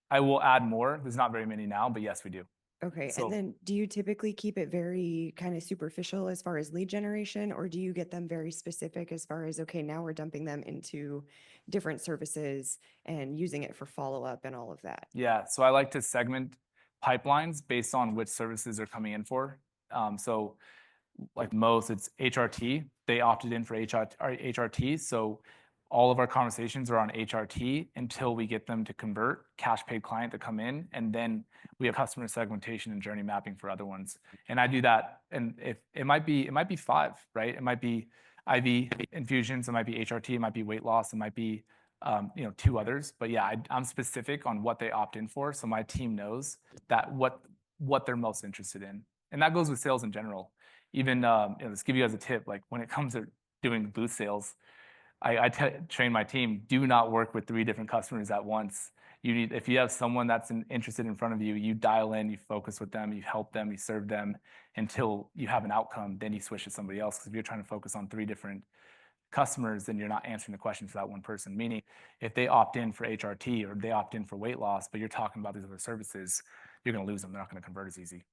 I will add more. There's not very many now, but yes, we do. okay. So- And then do you typically keep it very kind of superficial as far as lead generation, or do you get them very specific as far as, okay, now we're dumping them into different services and using it for follow-up and all of that? Yeah, so I like to segment pipelines based on which services they're coming in for. So like most, it's HRT. They opted in for HRT. So all of our conversations are on HRT until we get them to convert cash paid client to come in. And then we have customer segmentation and journey mapping for other ones. And I do that. And if it might be 5, right? It might be IV infusions, it might be HRT, it might be weight loss, it might be 2 others. But yeah, I'm specific on what they opt in for. So my team knows that what they're most interested in. And that goes with sales in general. Even, let's give you guys a tip, like when it comes to doing booth sales, I train my team, do not work with 3 different customers at once. If you have someone that's interested in front of you, you dial in, you focus with them, you help them, you serve them until you have an outcome, then you switch to somebody else. Because if you're trying to focus on 3 different customers, then you're not answering the question for that one person. Meaning, if they opt in for HRT or they opt in for weight loss, but you're talking about these other services, you're going to lose them. They're not going to convert as easy.